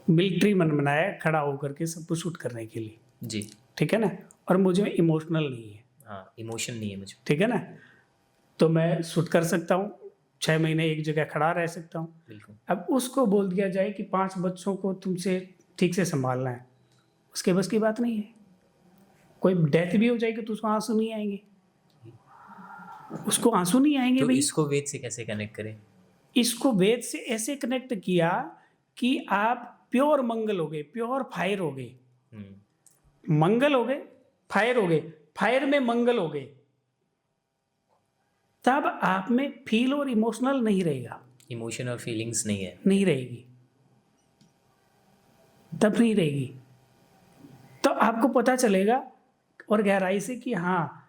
मिलिट्री मन बनाया खड़ा होकर के सबको शूट करने के लिए, जी। ठीक है ना, और मुझे इमोशनल नहीं है, हाँ, इमोशन नहीं है मुझे। ठीक है ना, तो मैं शूट कर सकता हूँ, 6 महीने एक जगह खड़ा रह सकता हूँ। बिल्कुल। अब उसको बोल दिया जाए कि 5 बच्चों को तुमसे ठीक से संभालना है, उसके बस की बात नहीं है। कोई डेथ भी हो जाएगी तो उसको आंसू नहीं आएंगे। उसको आंसू नहीं आएंगे तो भाई। इसको वेद से कैसे कनेक्ट करें? इसको वेद से ऐसे कनेक्ट किया कि आप प्योर मंगल हो गए, प्योर फायर हो गए। मंगल हो गए, फायर हो गए, फायर में मंगल हो गए, तब आप में फील और इमोशनल नहीं रहेगा, इमोशन और फीलिंग्स नहीं है। नहीं रहेगी, तब नहीं रहेगी। तो आपको पता चलेगा और गहराई से कि हाँ,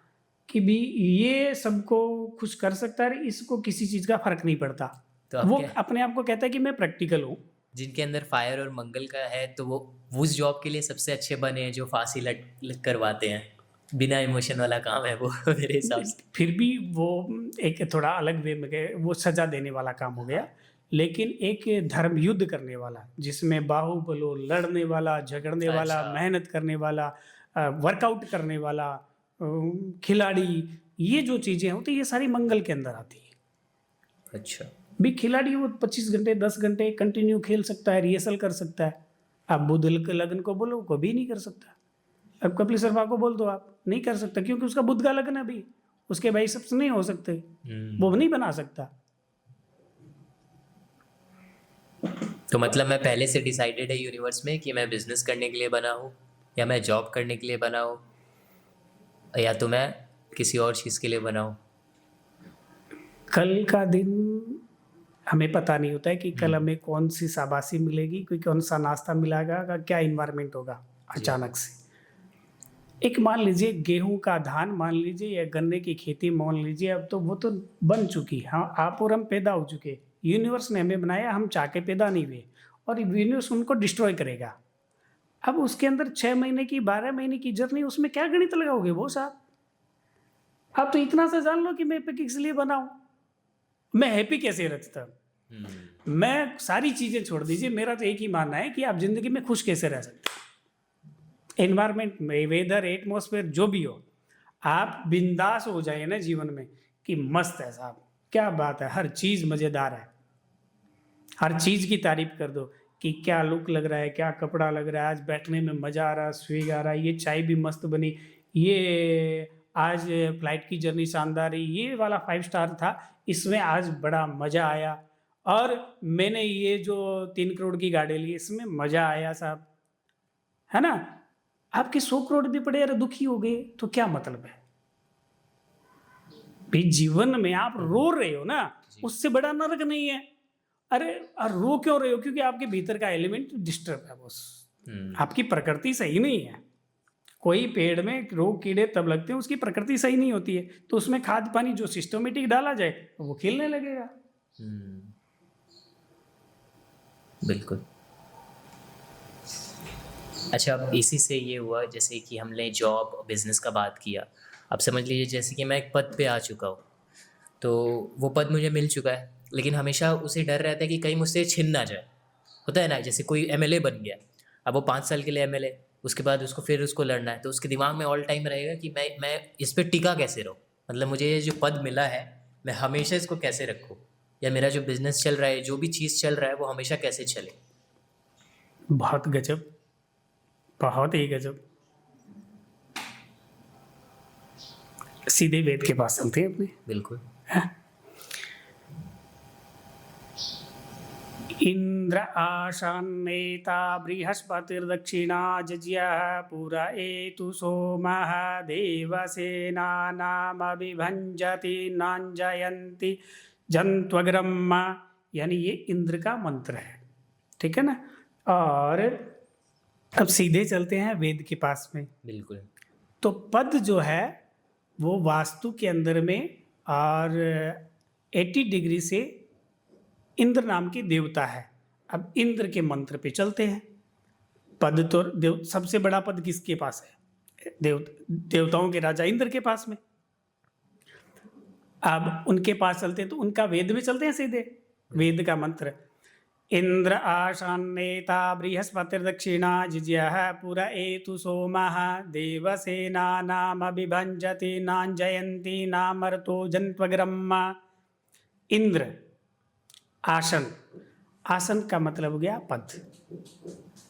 कि भी ये सबको खुश कर सकता है, इसको किसी चीज का फर्क नहीं पड़ता। तो वो क्या अपने आप को कहता है कि मैं प्रैक्टिकल हूँ। जिनके अंदर फायर और मंगल का है, तो वो उस जॉब के लिए सबसे अच्छे बने हैं जो फांसी लट करवाते हैं। बिना इमोशन वाला काम है वो मेरे हिसाब से। फिर भी वो एक थोड़ा अलग वे में गए, वो सजा देने वाला काम हो गया। लेकिन एक धर्म युद्ध करने वाला, जिसमें बाहुबलो, लड़ने वाला, झगड़ने वाला, अच्छा। मेहनत करने वाला, वर्कआउट करने वाला, खिलाड़ी, ये जो चीजें होती है ये सारी मंगल के अंदर आती है। अच्छा। भी खिलाड़ी वो 25 घंटे 10 घंटे कंटिन्यू खेल सकता है, रिहर्सल कर सकता है। आप बुध के लगन को बोलो, कभी नहीं कर सकता। अब कपिल शर्मा को बोल दो, आप नहीं कर सकता, क्योंकि उसका बुध का लगन है अभी, उसके बाइसेप्स नहीं हो सकते, वो नहीं बना सकता। तो मतलब मैं पहले से डिसाइडेड है यूनिवर्स में कि मैं बिजनेस करने के लिए बना हूँ, या मैं जॉब करने के लिए बना हूँ, या तो मैं किसी और चीज़ के लिए बना हूँ। कल का दिन हमें पता नहीं होता है कि कल हमें कौन सी शाबाशी मिलेगी, कोई कौन सा नाश्ता मिलेगा, का क्या इन्वायरमेंट होगा अचानक से। एक मान लीजिए गेहूं का धान मान लीजिए, या गन्ने की खेती मान लीजिए, अब तो वो तो बन चुकी। हाँ, आप और हम पैदा हो चुके, यूनिवर्स ने हमें बनाया, हम चाह के पैदा नहीं हुए, और यूनिवर्स उनको डिस्ट्रॉय करेगा। अब उसके अंदर 6 महीने की 12 महीने की जर्नी, उसमें क्या गणित लगाओगे वो साहब? आप तो इतना सा जान लो कि मैं किस लिए बना हूं, मैं हैप्पी कैसे रहता। मैं सारी चीजें छोड़ दीजिए, मेरा तो एक ही मानना है कि आप जिंदगी में खुश कैसे रह सकते हैं। एनवायरमेंट में, वेदर, एटमॉस्फेयर जो भी हो, आप बिंदास हो जाए ना जीवन में कि मस्त है साहब, क्या बात है, हर चीज मजेदार है, हर चीज की तारीफ कर दो कि क्या लुक लग रहा है, क्या कपड़ा लग रहा है, आज बैठने में मजा आ रहा है, स्विग आ रहा है, ये चाय भी मस्त बनी, ये आज फ्लाइट की जर्नी शानदार है, ये वाला 5 स्टार था, इसमें आज बड़ा मजा आया, और मैंने ये जो 3 करोड़ की गाड़ी ली, इसमें मजा आया साहब, है ना। आपके 100 करोड़ भी पड़े और दुखी हो गए तो क्या मतलब है भाई? जीवन में आप रो रहे हो ना, उससे बड़ा नरक नहीं है। अरे रो क्यों रहे हो? क्योंकि आपके भीतर का एलिमेंट डिस्टर्ब है बस, आपकी प्रकृति सही नहीं है। कोई पेड़ में रोग कीड़े तब लगते हैं, उसकी प्रकृति सही नहीं होती है, तो उसमें खाद पानी जो सिस्टमेटिक डाला जाए वो खिलने लगेगा। बिल्कुल। अच्छा, अब इसी से ये हुआ, जैसे कि हमने जॉब बिजनेस का बात किया, अब समझ लीजिए जैसे कि मैं एक पद पे आ चुका हूँ, तो वो पद मुझे मिल चुका है, लेकिन हमेशा उसे डर रहता है कि कहीं मुझसे छिन ना जाए। होता है ना, जैसे कोई एमएलए बन गया, अब वो 5 साल के लिए एमएलए, उसके बाद उसको लड़ना है, तो उसके दिमाग में ऑल टाइम रहेगा कि मैं इस पर टिका कैसे रहूँ, मतलब मुझे ये जो पद मिला है मैं हमेशा इसको कैसे रखूँ, या मेरा जो बिजनेस चल रहा है, जो भी चीज़ चल रहा है, वो हमेशा कैसे चले। बहुत गजब, बहुत ही गजब। सीधे वेद के पास चलते हैं अपने। बिल्कुल। इंद्र आशान्नेता बृहस्पतिर्दक्षिणा जज्ञः पुरा एतु सोमः देवसेनानामभिभञ्जति नाञ्जयन्ति जन्त्वग्रम। यानी ये इंद्र का मंत्र है, ठीक है ना। और अब सीधे चलते हैं वेद के पास में। बिल्कुल। तो पद जो है वो वास्तु के अंदर में, और 80 डिग्री से इंद्र नाम की देवता है। अब इंद्र के मंत्र पे चलते हैं। पद तो सबसे बड़ा पद किसके पास है? देवताओं के राजा इंद्र के पास में। अब उनके पास चलते हैं तो उनका वेद में चलते हैं सीधे। वेद का मंत्र, इंद्र आशान्नेता बृहस्पतिर्दक्षिणा जिज्ञः पुरा एतु सोमः देवसेनानामभिभञ्जति नाञ्जयन्ति नामर्तो जन्त्वग्रम। इंद्र आसन, आसन का मतलब हो गया पद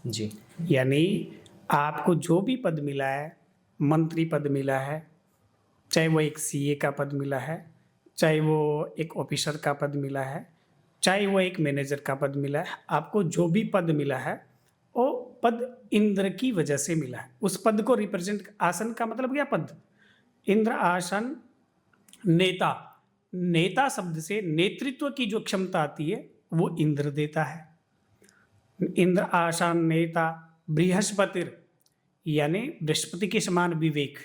जी। यानी आपको जो भी पद मिला है, मंत्री पद मिला है, चाहे वो एक सीए का पद मिला है, चाहे वो एक ऑफिसर का पद मिला है, चाहे वो एक मैनेजर का पद मिला है, आपको जो भी पद मिला है, वो पद इंद्र की वजह से मिला है। उस पद को रिप्रेजेंट, आसन का मतलब क्या, पद। इंद्र आसन, नेता, नेता शब्द से नेतृत्व की जो क्षमता आती है वो इंद्र देता है। इंद्र आसन नेता, बृहस्पतिर यानी बृहस्पति के समान विवेक,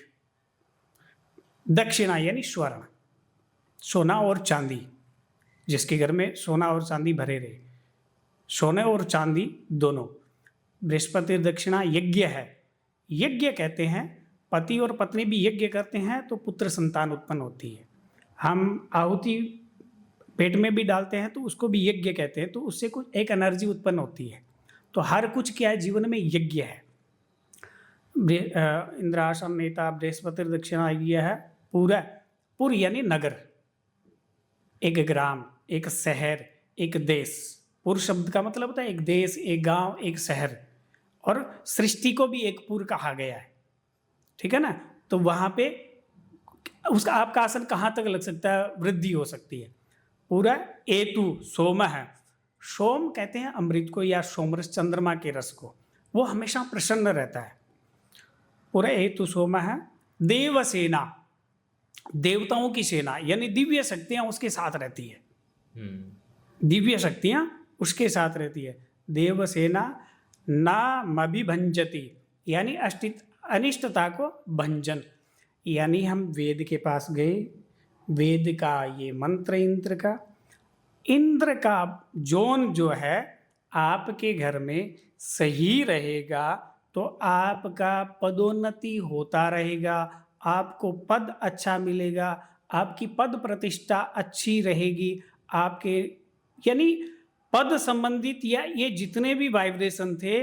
दक्षिणा यानी स्वर्ण, सोना और चांदी, जिसके घर में सोना और चांदी भरे रहे, सोने और चांदी दोनों। बृहस्पति दक्षिणा यज्ञ है। यज्ञ कहते हैं, पति और पत्नी भी यज्ञ करते हैं तो पुत्र संतान उत्पन्न होती है। हम आहुति पेट में भी डालते हैं तो उसको भी यज्ञ कहते हैं, तो उससे कुछ एक एनर्जी उत्पन्न होती है। तो हर कुछ क्या है जीवन में, यज्ञ है। इंद्रासन नेता, बृहस्पति दक्षिणा यज्ञ है। पूरा, पुर यानी नगर, एक ग्राम, एक शहर, एक देश। पुर शब्द का मतलब होता है एक देश, एक गांव, एक शहर। और सृष्टि को भी एक पुर कहा गया है, ठीक है ना। तो वहां पे उसका आपका आसन कहाँ तक लग सकता है, वृद्धि हो सकती है। पूरा एतु सोम है। सोम कहते हैं अमृत को या सोमरस, चंद्रमा के रस को, वो हमेशा प्रसन्न रहता है। पूरा एतु सोम है। देवसेना, देवताओं की सेना यानी दिव्य शक्तियां उसके साथ रहती है। दिव्य शक्तियां उसके साथ रहती है। देवसेना नामभिभंजति यानी अनिष्टता को भंजन, यानी हम वेद के पास गए, वेद का ये मंत्र इंद्र का जोन जो है आपके घर में सही रहेगा तो आपका पदोन्नति होता रहेगा, आपको पद अच्छा मिलेगा, आपकी पद प्रतिष्ठा अच्छी रहेगी। आपके यानी पद संबंधित या ये जितने भी वाइब्रेशन थे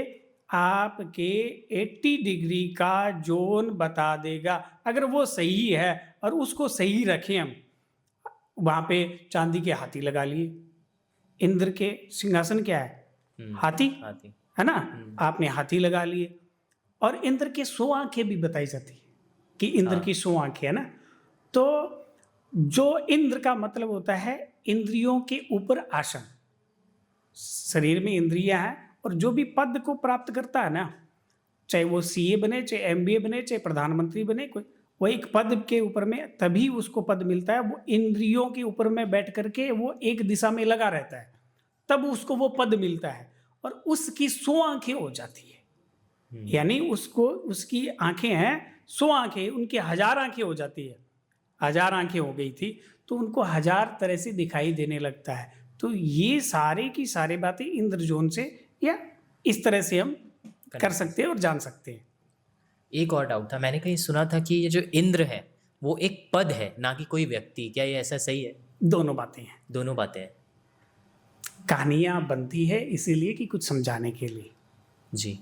आपके 80 डिग्री का जोन बता देगा। अगर वो सही है और उसको सही रखें हम, वहाँ पे चांदी के हाथी लगा लिए। इंद्र के सिंहासन क्या है, हाथी है ना। आपने हाथी लगा लिए। और इंद्र के 100 आंखें भी बताई जाती है कि इंद्र की 100 आंखें है ना। तो जो इंद्र का मतलब होता है इंद्रियों के ऊपर आसन। शरीर में इंद्रियां हैं और जो भी पद को प्राप्त करता है ना, चाहे वो सीए बने, चाहे एमबीए बने, चाहे प्रधानमंत्री बने, कोई वो एक पद के ऊपर में तभी उसको पद मिलता है। वो इंद्रियों के ऊपर में बैठ करके वो एक दिशा में लगा रहता है, तब उसको वो पद मिलता है। और उसकी 100 आंखें हो जाती है, यानी उसको, उसकी आंखें हैं 100 आंखें, उनकी 1000 आंखें हो जाती है। 1000 आंखें हो गई थी तो उनको 1000 तरह से दिखाई देने लगता है। तो ये सारे की सारी बातें इंद्र जोन से या इस तरह से हम कर सकते हैं और जान सकते हैं। एक और डाउट था, मैंने कहीं सुना था कि ये जो इंद्र है वो एक पद है, ना कि कोई व्यक्ति। क्या ये ऐसा सही है? दोनों बातें हैं। दोनों बातें हैं। कहानियाँ बनती है इसीलिए कि कुछ समझाने के लिए। जी।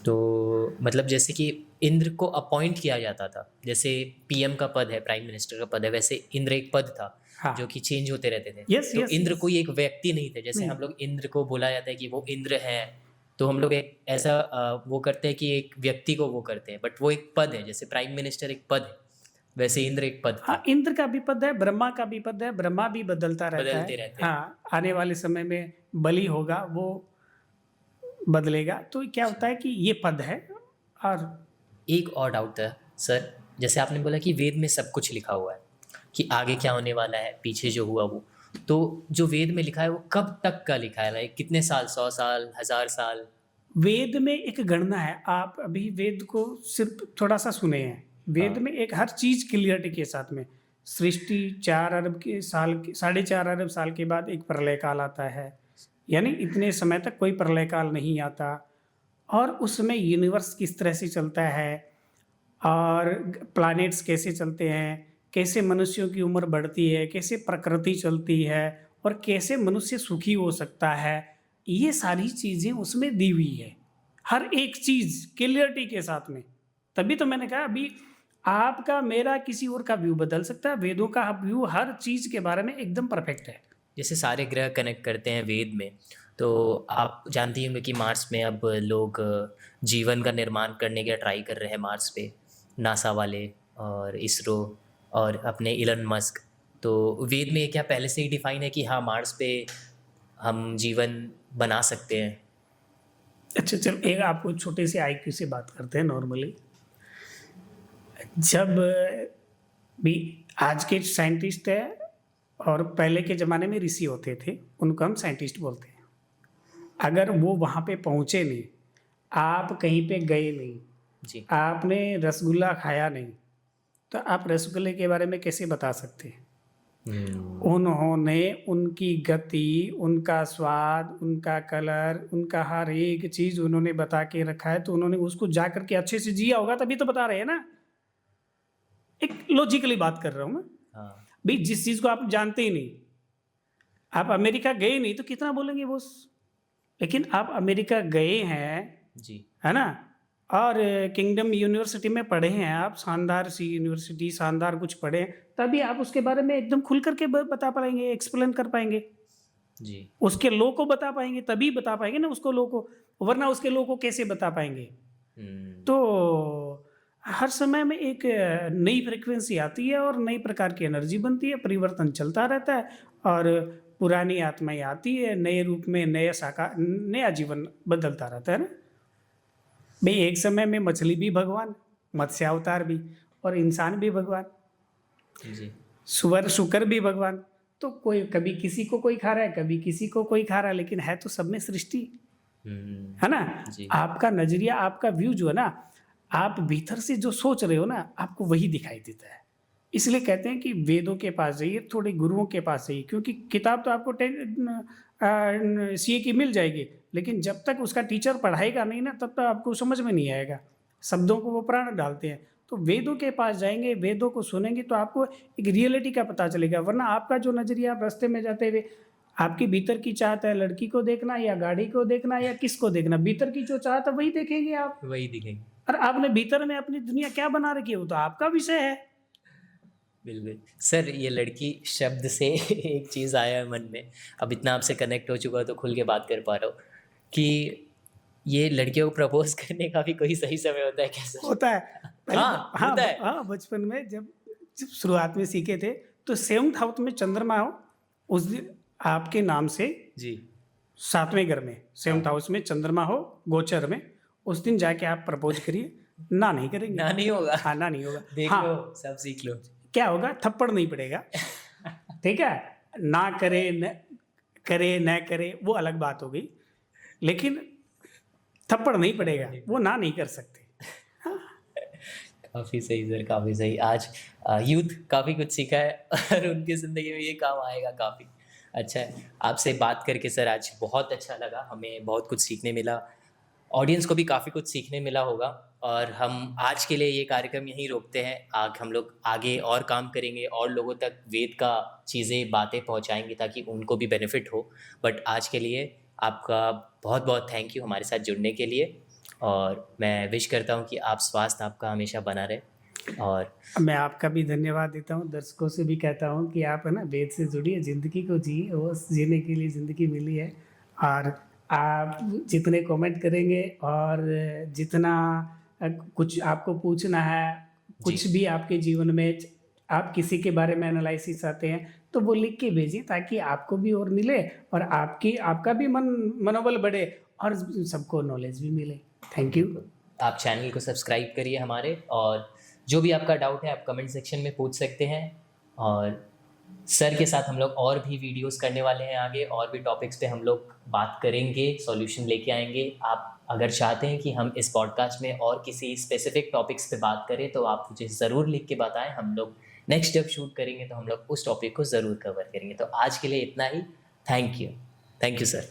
तो मतलब जैसे कि इंद्र को अपॉइंट किया जाता था, जैसे पीएम का पद है, प्राइम मिनिस्टर का पद है, वैसे इंद्र एक पद था। हाँ। जो कि चेंज होते रहते थे। तो इंद्र कोई एक व्यक्ति नहीं थे। जैसे हम लोग इंद्र को बोला जाता है कि वो इंद्र है, तो हम लोग एक ऐसा वो करते हैं कि एक व्यक्ति को वो करते हैं, बट वो एक पद है। जैसे प्राइम मिनिस्टर एक पद है, वैसे इंद्र एक पद। हाँ, इंद्र का भी पद है, ब्रह्मा का भी पद है। ब्रह्मा भी बदलता रहता है। हाँ, आने वाले समय में बलि होगा, वो बदलेगा। तो क्या होता है कि ये पद है। और एक और डाउट है सर, जैसे आपने बोला कि वेद में सब कुछ लिखा हुआ है कि आगे क्या होने वाला है, पीछे जो हुआ वो, तो जो वेद में लिखा है वो कब तक का लिखा है? लाइक कितने साल, 100 साल, 1000 साल? वेद में एक गणना है। आप अभी वेद को सिर्फ थोड़ा सा सुने हैं। वेद में एक हर चीज क्लियरिटी के साथ में, सृष्टि 4 अरब के साल, 4.5 अरब साल के बाद एक प्रलय काल आता है, यानी इतने समय तक कोई प्रलय काल नहीं आता। और उसमें यूनिवर्स किस तरह से चलता है और प्लैनेट्स कैसे चलते हैं, कैसे मनुष्यों की उम्र बढ़ती है, कैसे प्रकृति चलती है और कैसे मनुष्य सुखी हो सकता है, ये सारी चीज़ें उसमें दी हुई है। हर एक चीज़ क्लियरिटी के साथ में। तभी तो मैंने कहा अभी आपका मेरा किसी और का व्यू बदल सकता है, वेदों का व्यू हर चीज़ के बारे में एकदम परफेक्ट है। जैसे सारे ग्रह कनेक्ट करते हैं वेद में, तो आप जानती होंगे कि मार्स में अब लोग जीवन का निर्माण करने के ट्राई कर रहे हैं। मार्स पे नासा वाले और इसरो और अपने इलन मस्क, तो वेद में क्या पहले से ही डिफाइन है कि हाँ मार्स पे हम जीवन बना सकते हैं? अच्छा चल, एक आपको छोटे से आईक्यू से बात करते हैं नॉर्मली। जब भी आज के साइंटिस्ट है और पहले के ज़माने में ऋषि होते थे, उनको हम साइंटिस्ट बोलते हैं। अगर वो वहाँ पे पहुँचे नहीं, आप कहीं पे गए नहीं, जी। आपने रसगुल्ला खाया नहीं, तो आप रसगुल्ले के बारे में कैसे बता सकते हैं? उन्होंने उनकी गति, उनका स्वाद, उनका कलर, उनका हर एक चीज़ उन्होंने बता के रखा है, तो उन्होंने उसको जा कर के अच्छे से जिया होगा, तभी तो बता रहे हैं ना। एक लॉजिकली बात कर रहा हूँ मैं। हाँ। भाई जिस चीज़ को आप जानते ही नहीं, आप अमेरिका गए नहीं तो कितना बोलेंगे बॉस? लेकिन आप अमेरिका गए हैं, जी। है ना? और किंगडम यूनिवर्सिटी में पढ़े हैं आप, शानदार सी यूनिवर्सिटी, शानदार कुछ पढ़े हैं, तभी आप उसके बारे में एकदम खुल कर के बता पाएंगे, एक्सप्लेन कर पाएंगे। जी। उसके लॉ को बता पाएंगे, तभी बता पाएंगे ना उसको लॉ को, वरना उसके लॉ को कैसे बता पाएंगे? तो हर समय में एक नई फ्रीक्वेंसी आती है और नई प्रकार की एनर्जी बनती है, परिवर्तन चलता रहता है और पुरानी आत्माएं आती है, नए रूप में नया साकार, नया जीवन बदलता रहता है ना। भाई एक समय में मछली भी भगवान, मत्स्य अवतार भी, और इंसान भी भगवान, जी। सुअर शुकर भी भगवान। तो कोई कभी किसी को कोई खा रहा है, कभी किसी को कोई खा रहा है, लेकिन है तो सब में सृष्टि, है ना। जी। आपका नजरिया, आपका व्यू जो है ना, आप भीतर से जो सोच रहे हो ना, आपको वही दिखाई देता है। इसलिए कहते हैं कि वेदों के पास जाइए, थोड़े गुरुओं के पास जाइए, क्योंकि किताब तो आपको सीए की मिल जाएगी, लेकिन जब तक उसका टीचर पढ़ाएगा नहीं ना, तब तक आपको समझ में नहीं आएगा। शब्दों को वो प्राण डालते हैं। तो वेदों के पास जाएंगे, वेदों को सुनेंगे, तो आपको एक रियलिटी का पता चलेगा। वरना आपका जो नजरिया, आप रास्ते में जाते हुए, आपकी भीतर की चाहत है लड़की को देखना या गाड़ी को देखना या किसको देखना, भीतर की जो चाहत है वही देखेंगे आप। वही दिखेंगे। और आपने भीतर में अपनी दुनिया क्या बना रखी है, वो तो आपका विषय है। बिल्कुल सर, ये लड़की शब्द से एक चीज़ आया है मन में। अब इतना आपसे कनेक्ट हो चुका तो खुल के बात कर पा रहा हूँ कि ये लड़कियों को प्रपोज करने का भी कोई सही समय होता है क्या सर? होता है। पहले हाँ, हाँ, होता है। हाँ, बचपन में जब जब शुरुआत में सीखे थे, तो 7th हाउस में चंद्रमा हो, उस दिन आपके नाम से जी। 7वें घर में 7th हाउस में चंद्रमा हो, गोचर में, उस दिन जाके आप प्रपोज करिए। ना नहीं करेंगे। ना नहीं होगा। हाँ, ना नहीं होगा। देख हाँ, लो, सब सीख लो। क्या होगा, थप्पड़ नहीं पड़ेगा। ठीक है, ना करे न करे न करे वो अलग बात हो गई, लेकिन थप्पड़ नहीं पड़ेगा, वो ना नहीं कर सकते। काफ़ी सही सर, काफ़ी सही। आज यूथ काफ़ी कुछ सीखा है और उनकी ज़िंदगी में ये काम आएगा काफ़ी। अच्छा है, आपसे बात करके सर आज बहुत अच्छा लगा, हमें बहुत कुछ सीखने मिला, ऑडियंस को भी काफ़ी कुछ सीखने मिला होगा। और हम आज के लिए ये कार्यक्रम यहीं रोकते हैं। हम लोग आगे और काम करेंगे और लोगों तक वेद का चीज़ें, बातें पहुंचाएंगे ताकि उनको भी बेनिफिट हो। बट आज के लिए आपका बहुत बहुत थैंक यू हमारे साथ जुड़ने के लिए, और मैं विश करता हूँ कि आप स्वास्थ्य आपका हमेशा बना रहे। और मैं आपका भी धन्यवाद देता हूँ, दर्शकों से भी कहता हूँ कि आप है ना वेद से जुड़िए, ज़िंदगी को जिए, वो जीने के लिए ज़िंदगी मिली है। और आप जितने कमेंट करेंगे और जितना कुछ आपको पूछना है, कुछ भी आपके जीवन में आप किसी के बारे में एनालिसिस चाहते हैं, तो वो लिख के भेजिए, ताकि आपको भी और मिले और आपका भी मनोबल बढ़े और सबको नॉलेज भी मिले। Thank you. आप चैनल को सब्सक्राइब करिए हमारे, और जो भी आपका डाउट है आप कमेंट सेक्शन में पूछ सकते हैं। और सर के साथ हम लोग और भी वीडियोस करने वाले हैं आगे, और भी टॉपिक्स पे हम लोग बात करेंगे, सॉल्यूशन लेके आएंगे। आप अगर चाहते हैं कि हम इस पॉडकास्ट में और किसी स्पेसिफिक टॉपिक्स पे बात करें तो आप मुझे ज़रूर लिख के बताएं। हम लोग नेक्स्ट जब शूट करेंगे तो हम लोग उस टॉपिक को ज़रूर कवर करेंगे। तो आज के लिए इतना ही। Thank you sir.